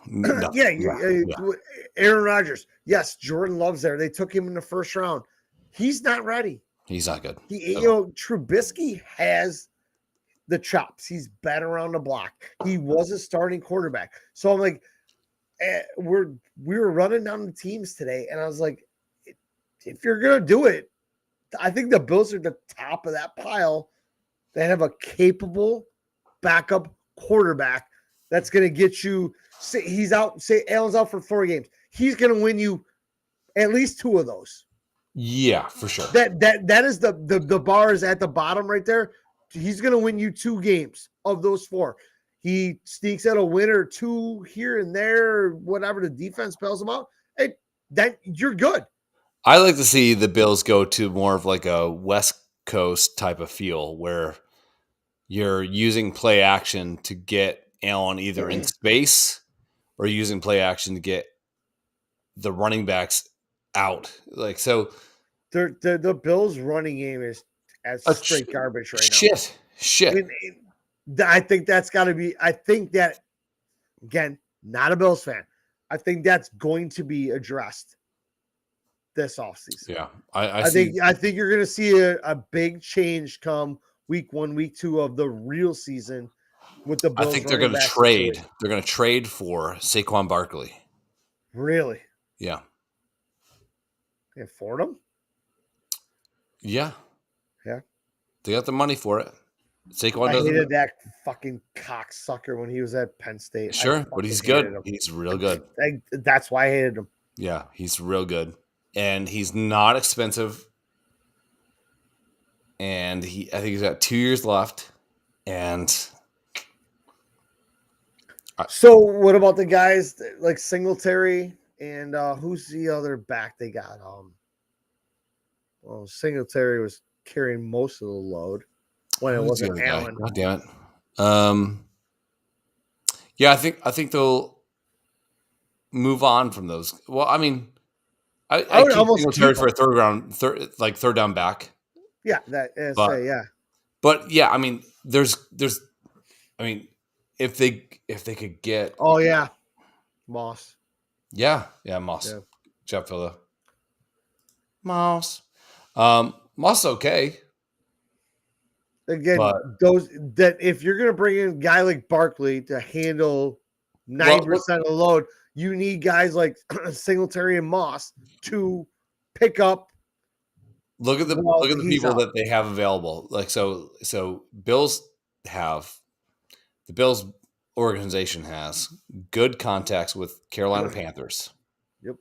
Aaron Rodgers. Yes, Jordan Love's there. They took him in the first round. He's not ready.
He's not good.
Trubisky has the chops. He's been around the block. He was a starting quarterback. So I'm like, we were running down the teams today, and I was like, if you're gonna do it, I think the Bills are the top of that pile. They have a capable backup quarterback that's gonna get you. Say he's out. Say Allen's out for 4 games. He's gonna win you at least 2 of those.
Yeah, for sure.
That is the bar is at the bottom right there. He's going to win you 2 games of those 4. He sneaks out a win or 2 here and there, whatever the defense bails him out. Hey, then you're good.
I like to see the Bills go to more of like a West Coast type of feel where you're using play action to get Allen either in space or using play action to get the running backs out. Like, so
The Bills' running game is as straight garbage right now.
Shit.
I think that's got to be. I think that, again, not a Bills fan. I think that's going to be addressed this offseason.
Yeah,
I think you're going to see a big change come week 1, week 2 of the real season with the Bills.
I think they're going to trade. Situation. They're going to trade for Saquon Barkley.
Really?
Yeah.
Can afford him?
Yeah.
Yeah.
They got the money for it. Saquon
I hated that fucking cocksucker when he was at Penn State.
Sure, but he's good. He's real good.
That's why I hated him.
Yeah, he's real good. And he's not expensive. And I think he's got 2 years left. And
so what about the guys like Singletary and who's the other back they got? Well, Singletary was carrying most of the load when it wasn't Allen.
God damn it. Yeah, I think they'll move on from those. Well, I mean, I would almost Singletary for a third down back.
Yeah, yeah.
But yeah, I mean, there's I mean, if they could get
Moss.
Yeah, Moss. Yeah. Jeff Villa. Moss. Moss okay.
Again, if you're gonna bring in a guy like Barkley to handle 90% of the load, you need guys like Singletary and Moss to pick up.
Look at the people that they have available. Like so Bills organization has good contacts with Carolina Panthers.
Yep.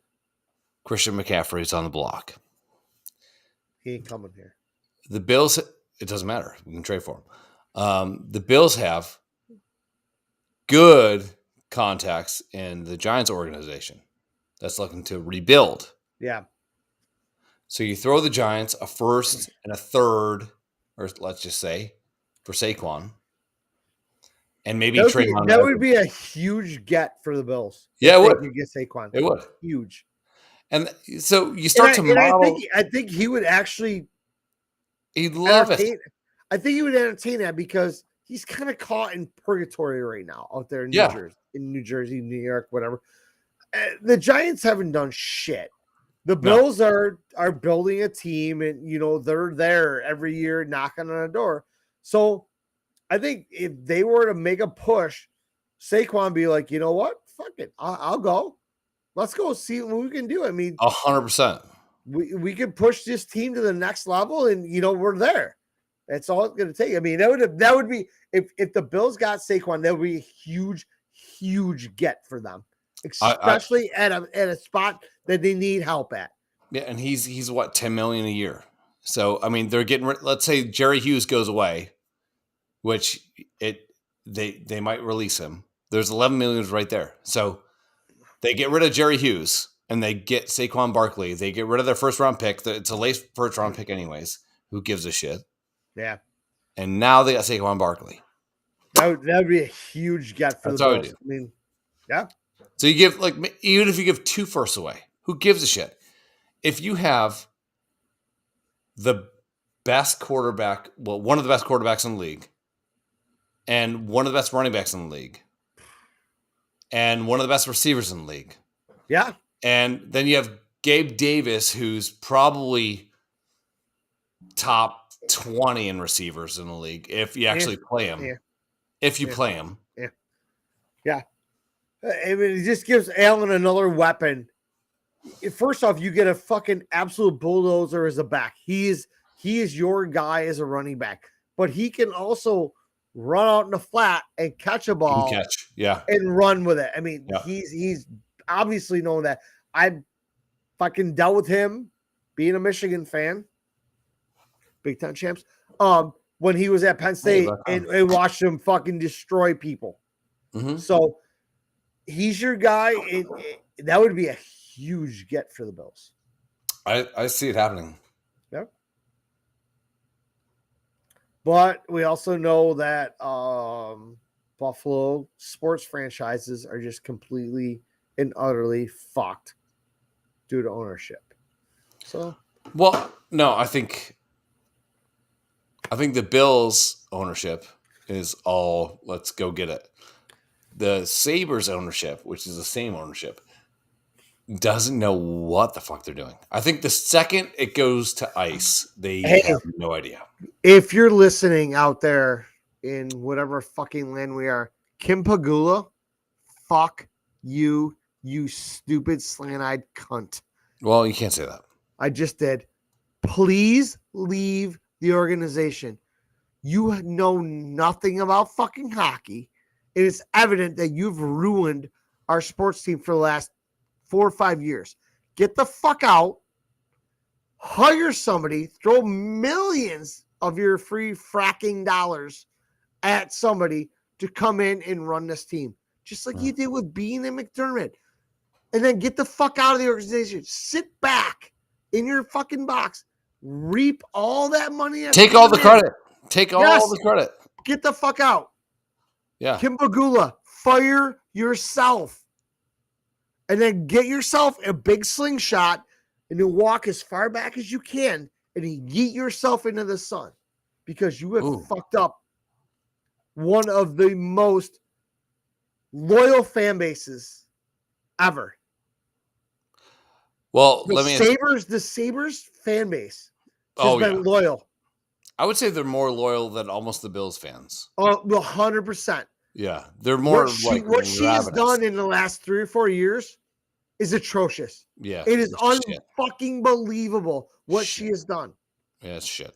Christian McCaffrey's on the block.
He ain't coming here.
The Bills, it doesn't matter. We can trade for him. The Bills have good contacts in the Giants organization that's looking to rebuild.
Yeah.
So you throw the Giants a first and a third, or let's just say, for Saquon. And maybe
that would be a huge get for the Bills.
Yeah, it would.
You get Saquon.
It would.
Huge.
And so you start to model.
I think he would actually.
He'd love it.
I think he would entertain that because he's kind of caught in purgatory right now out there in New Jersey, New York, whatever. The Giants haven't done shit. The Bills are building a team, and they're there every year knocking on a door. So I think if they were to make a push, Saquon be like, you know what? Fuck it. I'll go. Let's go see what we can do. I mean,
100%.
We can push this team to the next level, and we're there. That's all it's going to take. I mean, that would be if the Bills got Saquon, that would be a huge get for them, especially at a spot that they need help at.
Yeah, and he's what, $10 million a year. So I mean, they're getting. Let's say Jerry Hughes goes away, which they might release him. There's $11 million right there. So they get rid of Jerry Hughes and they get Saquon Barkley. They get rid of their first round pick. It's a late first round pick anyways. Who gives a shit?
Yeah.
And now they got Saquon Barkley.
That would be a huge get for the Bills. I mean, yeah.
So you give even if you give 2 firsts away, who gives a shit? If you have the best quarterback, one of the best quarterbacks in the league, and one of the best running backs in the league, and one of the best receivers in the league.
Yeah.
And then you have Gabe Davis, who's probably top 20 in receivers in the league, if you actually play him. Yeah. If you play him.
Yeah. Yeah. I mean, it just gives Allen another weapon. First off, you get a fucking absolute bulldozer as a back. He is your guy as a running back. But he can also run out in the flat and catch a ball, and run with it. I mean, he's obviously known that. I fucking dealt with him being a Michigan fan, Big Ten champs. When he was at Penn State and watched him fucking destroy people. Mm-hmm. So he's your guy. That would be a huge get for the Bills.
I see it happening.
Yep. But we also know that Buffalo sports franchises are just completely and utterly fucked due to ownership. So,
well, no, I think the Bills ownership is all let's go get it. The Sabres ownership, which is the same ownership, doesn't know what the fuck they're doing. I think the second it goes to ice, they have no idea.
If you're listening out there in whatever fucking land we are, Kim Pagula, fuck you, you stupid slant-eyed cunt.
Well, you can't say that.
I just did. Please leave the organization. You know nothing about fucking hockey. It is evident that you've ruined our sports team for the last 4 or 5 years. Get the fuck out. Hire somebody. Throw millions of your free fracking dollars at somebody to come in and run this team. Just like you did with Bean and McDermott. And then get the fuck out of the organization. Sit back in your fucking box. Reap all that money.
Take all the credit. Take all the credit.
Get the fuck out.
Yeah.
Kim Pagula, fire yourself. And then get yourself a big slingshot and then walk as far back as you can and yeet yourself into the sun because you have fucked up one of the most loyal fan bases ever.
Well,
the Sabres fan base has been loyal.
I would say they're more loyal than almost the Bills fans.
Oh, 100%.
Yeah, they're more
what she has done in the last 3 or 4 years is atrocious.
Yeah,
it is unfucking believable what she has done.
Yeah, it's shit.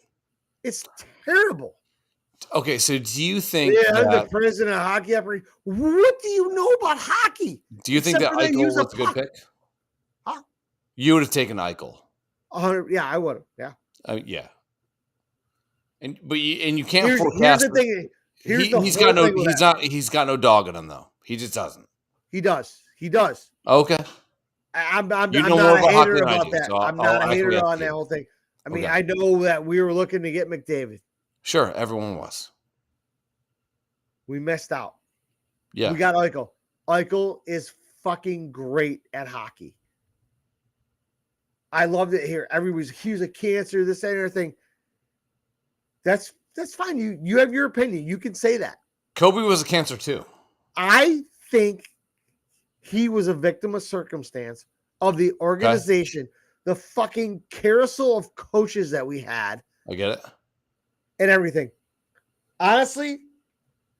It's terrible.
Okay, so do you think?
I'm the president of hockey. What do you know about hockey?
Do you think that Eichel was a good pick?
Huh?
You would have taken Eichel.
Yeah, I would have. Yeah.
Yeah. But you can't forecast.
Here's the thing.
He's got no dog in him though. He just doesn't.
He does.
Okay.
I'm not a hater about that. I'm not a hater on that whole thing. I mean, I know that we were looking to get McDavid.
Sure, everyone was.
We missed out.
Yeah.
We got Eichel. Eichel is fucking great at hockey. I loved it here. He was a cancer, this and everything. That's fine. You have your opinion. You can say that.
Kobe was a cancer too.
I think he was a victim of circumstance of the organization, the fucking carousel of coaches that we had.
I get it.
And everything. Honestly,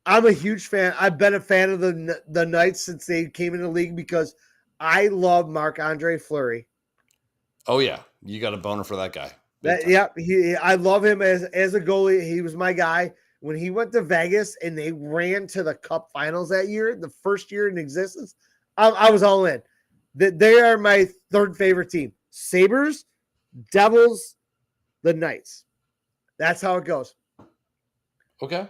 I'm a huge fan. I've been a fan of the Knights since they came in the league because I love Marc-Andre Fleury.
Oh yeah, you got a boner for that guy.
I love him as a goalie. He was my guy. When he went to Vegas and they ran to the Cup Finals that year, the first year in existence, I was all in. They are my third favorite team. Sabres, Devils, the Knights. That's how it goes.
Okay.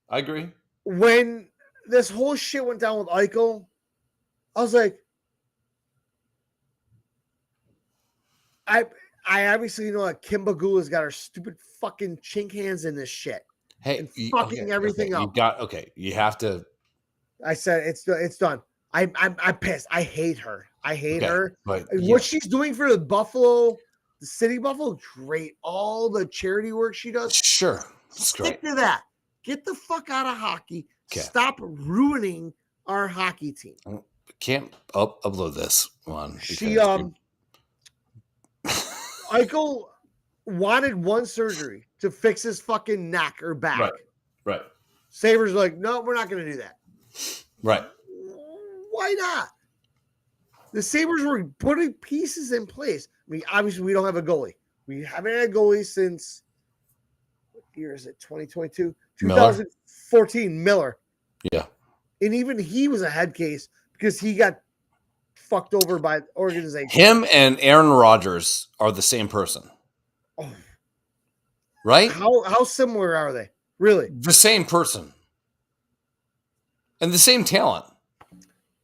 I agree.
When this whole shit went down with Eichel, I was like, I obviously know that Kim Pagula's got her stupid fucking chink hands in this shit.
Hey,
and fucking everything up.
You have to.
I said it's done. I'm pissed. I hate her. I hate her.
But
what she's doing for the city Buffalo, great. All the charity work she does.
Sure.
Stick to that. Get the fuck out of hockey. Okay. Stop ruining our hockey team.
Can't upload this one.
Eichel wanted one surgery to fix his fucking neck or back.
Right.
Sabres are like, no, we're not going to do that.
Right.
Why not? The Sabres were putting pieces in place. I mean, obviously, we don't have a goalie. We haven't had a goalie since, what year is it? 2022? 2014, Miller.
Yeah.
And even he was a head case because he got fucked over by the organization.
Him and Aaron Rodgers are the same person.
Oh.
Right?
How similar are they? Really?
The same person. And the same talent.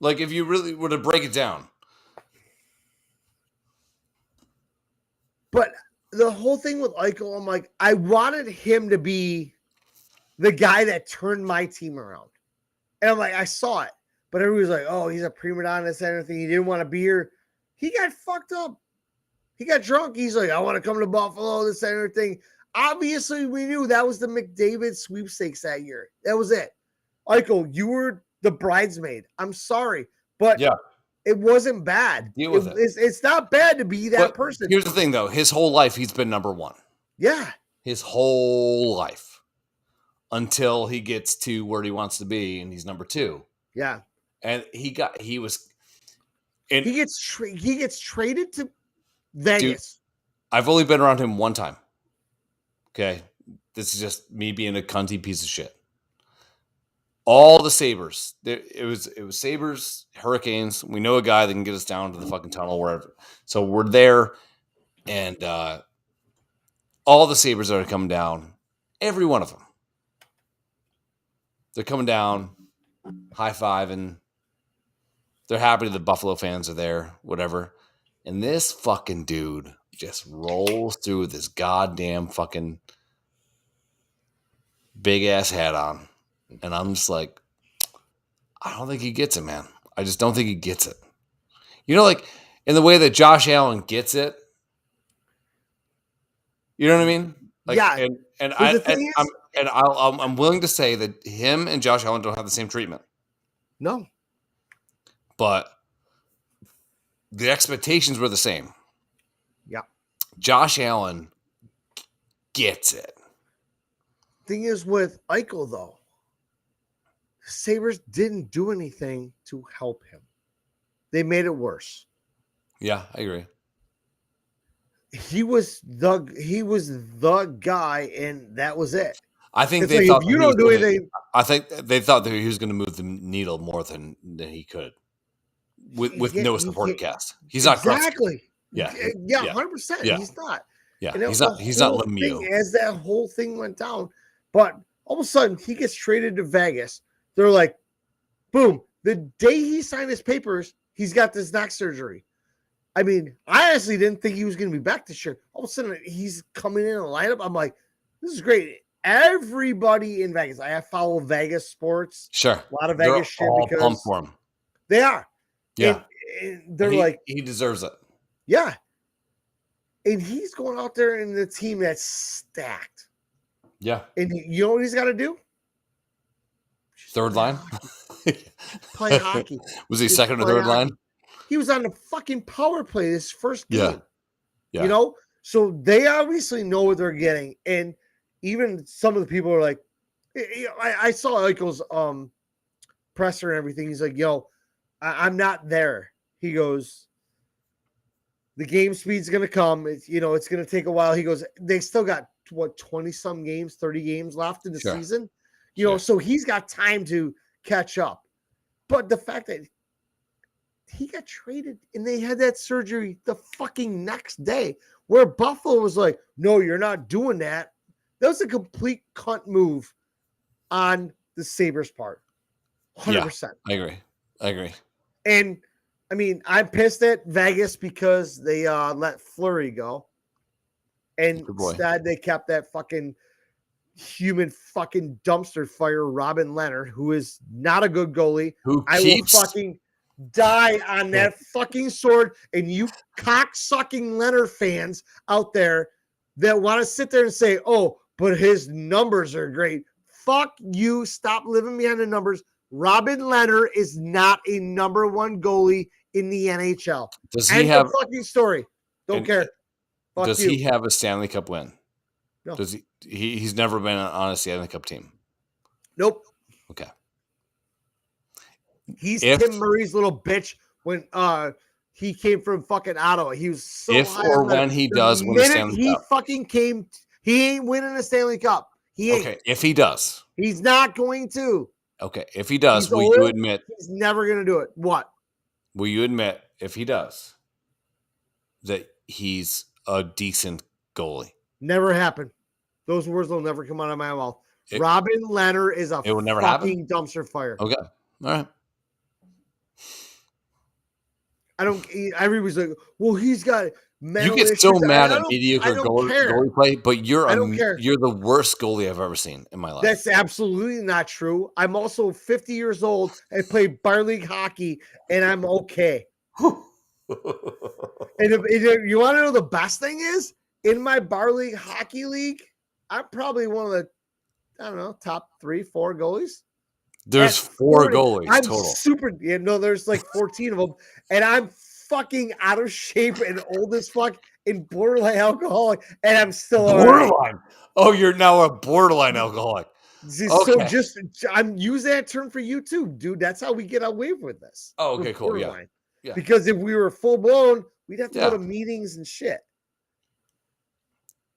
Like, if you really were to break it down.
But the whole thing with Eichel, I'm like, I wanted him to be the guy that turned my team around. And I'm like, I saw it. But everybody's like, oh, he's a prima donna, this and everything. He didn't want to be here. He got fucked up. He got drunk. He's like, I want to come to Buffalo, this and everything. Obviously, we knew that was the McDavid sweepstakes that year. That was it. Eichel, you were the bridesmaid. I'm sorry. But
Yeah.
it wasn't bad.
Deal with it.
It's not bad to be that person.
Here's the thing, though. His whole life, he's been number one.
Yeah.
His whole life. Until he gets to where he wants to be, and he's number two.
Yeah.
And he gets
traded to Vegas.
Dude, I've only been around him one time. Okay. This is just me being a cunty piece of shit. All the Sabres. It was Sabres, Hurricanes. We know a guy that can get us down to the fucking tunnel, wherever. So we're there, and all the Sabres are coming down. Every one of them. They're coming down, high-fiving. They're happy the Buffalo fans are there, whatever. And this fucking dude just rolls through with his goddamn fucking big-ass hat on. And I'm just like, I don't think he gets it, man. I just don't think he gets it. You know, like, in the way that Josh Allen gets it. You know what I mean? Like,
yeah.
I'm willing to say that him and Josh Allen don't have the same treatment.
No.
But the expectations were the same.
Yeah.
Josh Allen gets it.
Thing is with Eichel, though, Sabres didn't do anything to help him. They made it worse.
Yeah, I agree.
He was the guy, and that was it.
I think
they thought you don't do anything.
I think they thought that he was going to move the needle more than he could with no support cast. He's not
exactly.
Yeah,
100%.
Yeah.
He's not.
Yeah, he's not Lemieux.
As that whole thing went down, but all of a sudden he gets traded to Vegas. They're like, boom! The day he signed his papers, he's got this neck surgery. I mean, I honestly didn't think he was going to be back this year. All of a sudden, he's coming in a lineup. I'm like, this is great. Everybody in Vegas. I follow Vegas sports.
Sure.
A lot of Vegas shit because
pumped for him.
They are.
Yeah.
And they're like,
he deserves it.
Yeah. And he's going out there in the team that's stacked.
Yeah.
And you know what he's got to do?
Third line?
Play hockey.
Was he second or third line?
He was on the fucking power play this first game.
Yeah.
You know? So they obviously know what they're getting. And even some of the people are like, I saw Eichel's presser and everything. He's like, yo, I'm not there. He goes, the game speed's going to come. It's going to take a while. He goes, they still got, 20-some games, 30 games left in the season? You know, so he's got time to catch up. But the fact that he got traded and they had that surgery the fucking next day where Buffalo was like, no, you're not doing that. That was a complete cunt move on the Sabres part. 100%.
Yeah, I agree.
And I mean, I'm pissed at Vegas because they let Fleury go. And instead they kept that fucking human fucking dumpster fire Robin Leonard, who is not a good goalie. Will fucking die on that fucking sword. And you cock-sucking Leonard fans out there that want to sit there and say, oh, but his numbers are great. Fuck you. Stop living behind the numbers. Robin Leonard is not a number one goalie in the NHL.
Does he have
a fucking story? Don't care. Fuck
does
you.
He have a Stanley Cup win?
No.
Does he's never been on a Stanley Cup team?
Nope.
Okay.
He's Tim Murray's little bitch when he came from fucking Ottawa. He was so
when he does win a Stanley Cup.
Fucking came, he ain't winning a Stanley Cup. He ain't.
Okay, if he does.
He's not going to.
Okay, if he does, will you admit
he's never going to do it? What?
Will you admit, if he does, that he's a decent goalie?
Never happen. Those words will never come out of my mouth. Robin Leonard is a fucking dumpster fire.
Okay. All right.
Everybody's like, well, he's got mental
get
issues.
so mad
I
at mediocre
don't care.
goalie play, but you're
I don't care.
you're the worst goalie I've ever seen in my life.
That's absolutely not true. I'm also 50 years old and play bar league hockey, and I'm okay. And if you want to know the best thing is, in my bar league hockey league, I'm probably one of the, I don't know, top 3-4 goalies.
There's 4 goalies
I'm
total.
there's like 14 of them, and I'm fucking out of shape and old as fuck and borderline alcoholic, and I'm still
Borderline.
Right.
Oh, you're now a borderline alcoholic.
So I'm using that term for you too, dude. That's how we get away with this.
Oh, okay, cool. Yeah.
Because if we were full blown, we'd have to go to meetings and shit.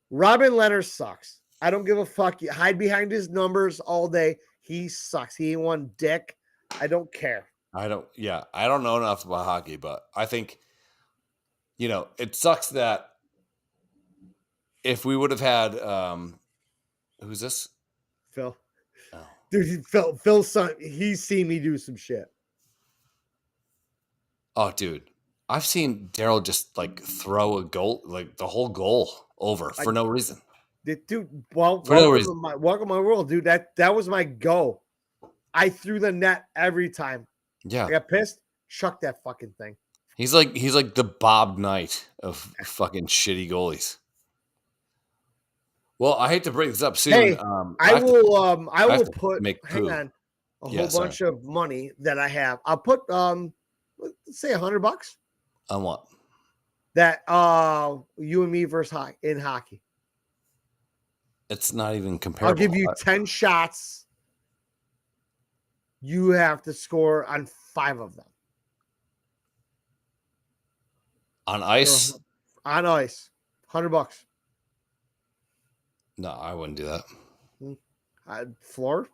Robin Leonard sucks. I don't give a fuck. You hide behind his numbers all day. He sucks. He ain't one dick. I don't care.
I don't know enough about hockey, but I think, it sucks that if we would have had, who's this?
Phil.
Oh.
Dude, Phil's son, he's seen me do some shit.
Oh, dude. I've seen Daryl just like throw a goal, like the whole goal over for no reason.
Dude, well,
for no reason.
Welcome to my world, dude. That was my go. I threw the net every time.
Yeah.
I got pissed, chuck that fucking thing.
He's like the Bob Knight of fucking shitty goalies. Well, I hate to break this up soon.
Hey, I will put hang on a whole bunch of money that I have. I'll put let's say $100
on what?
That you and me versus in hockey.
It's not even comparable.
I'll give you 10 shots. You have to score on 5 of them.
On ice?
On ice. $100.
No, I wouldn't do that.
Floor?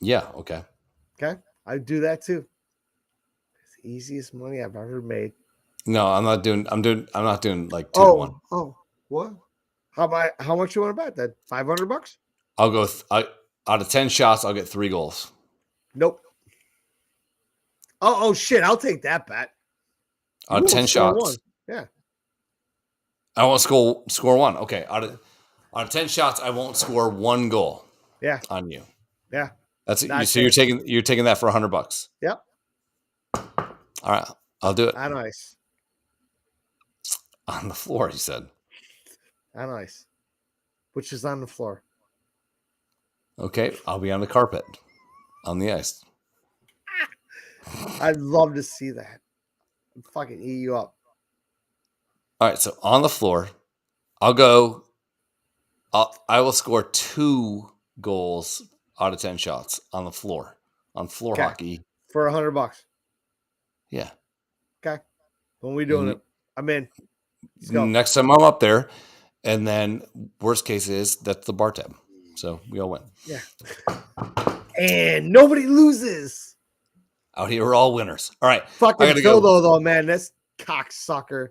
Yeah, okay.
Okay. I'd do that too. It's the easiest money I've ever made.
No, I'm not doing like 2 to 1.
Oh, what? How much you want to bet? That $500?
I'll go out of 10 shots, I'll get 3 goals.
Nope. Oh shit! I'll take that bet.
Out of 10 shots.
1. Yeah.
I won't score 1. Okay. Out of 10 shots, I won't score 1 goal.
Yeah.
On you.
Yeah.
That's it. So you're taking that for $100.
Yep.
All right. I'll do it.
On ice.
On the floor, he said.
On ice. Which is on the floor.
Okay. I'll be on the carpet. On the ice.
I'd love to see that. I'd fucking eat you up.
All right. So on the floor, I will score 2 goals out of 10 shots on the floor. On floor hockey.
For $100.
Yeah.
Okay. When we doing it? I'm in.
Let's go. Next time I'm up there. And then worst case is that's the bar tab. So we all win.
Yeah. And nobody loses.
Out here, we're all winners. All right.
Fucking Phil, though, man. This cocksucker.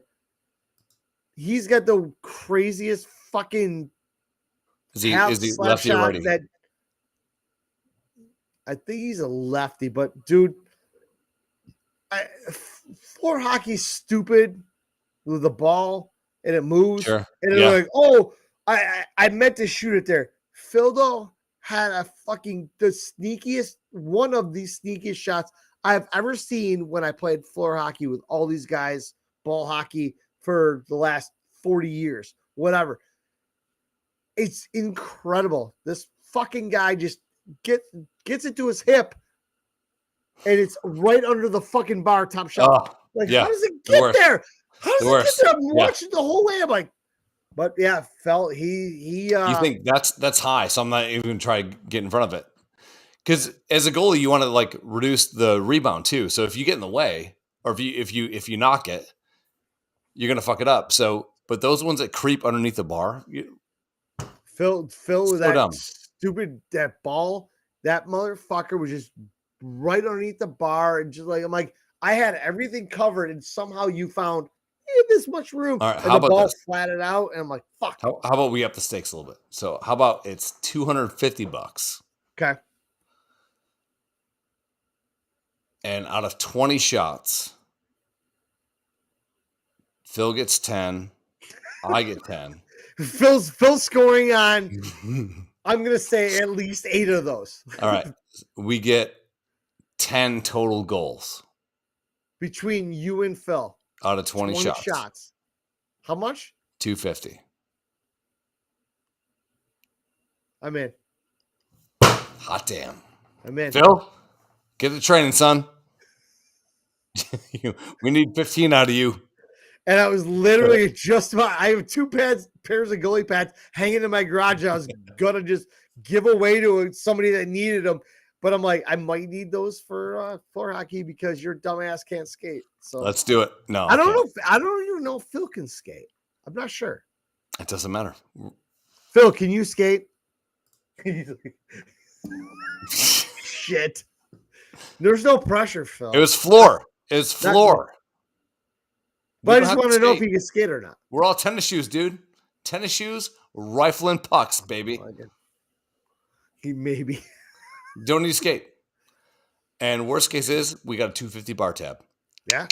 He's got the craziest fucking.
Is he lefty or righty?
I think he's a lefty, but dude, floor hockey's stupid with the ball and it moves.
Sure.
And they're like, oh, I meant to shoot it there. Phil, though, had one of the sneakiest shots I've ever seen when I played floor hockey with all these guys, ball hockey for the last 40 years, whatever. It's incredible. This fucking guy just gets it to his hip and it's right under the fucking bar, top shot. How does it get there? How does it get there? I'm watching the whole way. I'm like, but yeah, felt he
you think that's high, so I'm not even gonna try to get in front of it. Because as a goalie, you want to like reduce the rebound too. So if you get in the way, or if you knock it, you're gonna fuck it up. So, but those ones that creep underneath the bar,
Phil with that
dumb.
Stupid that ball, that motherfucker was just right underneath the bar, and just like I'm like, I had everything covered, and somehow you found this much room.
All right,
and
how
the
about
ball
this?
flatted out, and I'm like, fuck.
How about we up the stakes a little bit? So how about it's $250?
Okay.
And out of 20 shots, Phil gets 10. I get 10.
Phil's scoring on, I'm going to say at least 8 of those.
All right. We get 10 total goals.
Between you and Phil.
Out of 20 shots.
How much?
250.
I'm in.
Hot damn.
I'm in.
Phil, get the training, son. We need 15 out of you.
And I was literally just about, I have 2 pairs of goalie pads hanging in my garage. I was going to just give away to somebody that needed them. But I'm like, I might need those for floor hockey because your dumbass can't skate. So
let's do it. No,
I don't know. I don't even know if Phil can skate. I'm not sure.
It doesn't matter.
Phil, can you skate? Shit. There's no pressure, Phil.
It was floor. It's floor.
But I just want to know if he can skate or not.
We're all tennis shoes, dude. Tennis shoes, rifling pucks, baby.
He maybe.
Don't need to skate. And worst case is we got a 250 bar tab.
Yeah.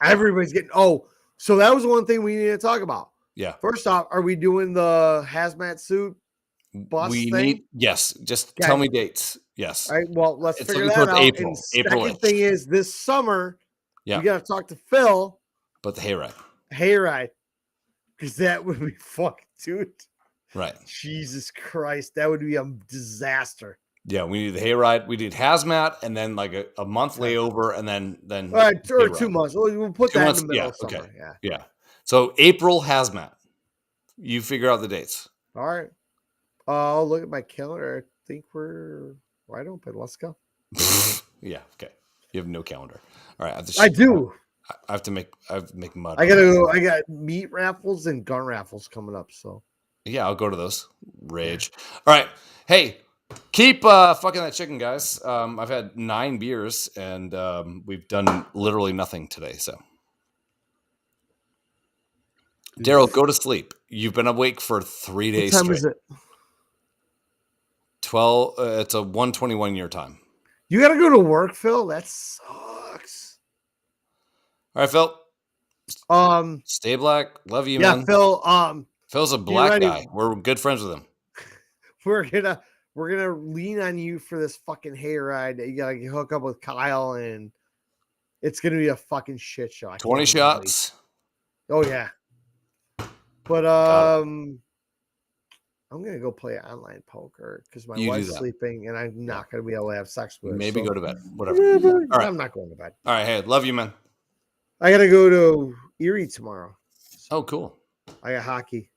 Everybody's getting. Oh, so that was one thing we need to talk about.
Yeah.
First off, are we doing the hazmat suit bus thing?
Yes. Just tell me dates. Yes.
All right. Well, let's figure that out.
April.
And
April.
Second thing is this summer,
we
got to talk to Phil.
But the hayride.
Hayride. Because that would be fucking, dude.
Right.
Jesus Christ. That would be a disaster.
Yeah, we need the hayride. We did hazmat and then like a month layover and then
all right, or 2 months. We'll put 2 that months, in the middle of summer.
Okay. Yeah. So April hazmat. You figure out the dates.
All right. I'll look at my calendar. I think we're wide open. Let's go.
Yeah. Okay. You have no calendar. All right.
I do.
I have to make mud.
I got meat raffles and gun raffles coming up. So
yeah, I'll go to those. Rage. All right. Hey, keep fucking that chicken, guys. I've had 9 beers and we've done literally nothing today. So Daryl, go to sleep. You've been awake for 3 days
what time
straight.
Is it?
12. It's a 1:21 your time.
You got to go to work, Phil. That sucks.
All right, Phil. Stay black. Love you, man.
Phil.
Phil's a black guy. We're good friends with him.
We're gonna lean on you for this fucking hayride. You gotta hook up with Kyle, and it's gonna be a fucking shit show.
20 shots.
Oh yeah. But I'm gonna go play online poker because my wife's sleeping, and I'm not gonna be able to have sex with her.
Maybe go to bed. Whatever. All right.
I'm not going to bed.
All right. Hey, love you, man.
I gotta go to Erie tomorrow.
Oh, cool.
I got hockey.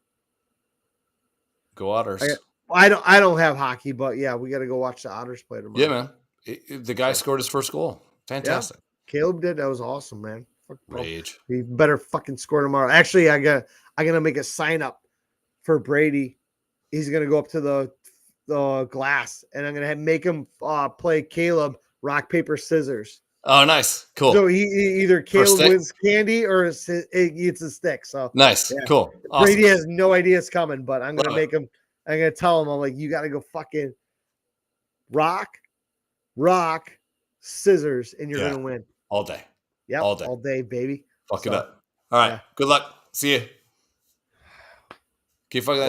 Go Otters.
I don't have hockey, but yeah, we got to go watch the Otters play tomorrow.
Yeah, man. The guy scored his first goal. Fantastic.
Yeah, Caleb did. That was awesome, man.
Rage.
He better fucking score tomorrow. Actually, I'm gonna make a sign up for Brady. He's gonna go up to the glass, and I'm gonna make him play Caleb rock paper scissors.
Oh, nice. Cool.
So he either Caleb wins candy or it gets a stick. So
nice. Yeah. Cool.
Awesome. Brady has no idea it's coming, but I'm gonna make him. I'm gonna tell him. I'm like, you gotta go fucking rock, scissors, and you're gonna win
all day.
Yeah, all day, baby.
Fuck it up. All right. Yeah. Good luck. See you. Keep fucking that.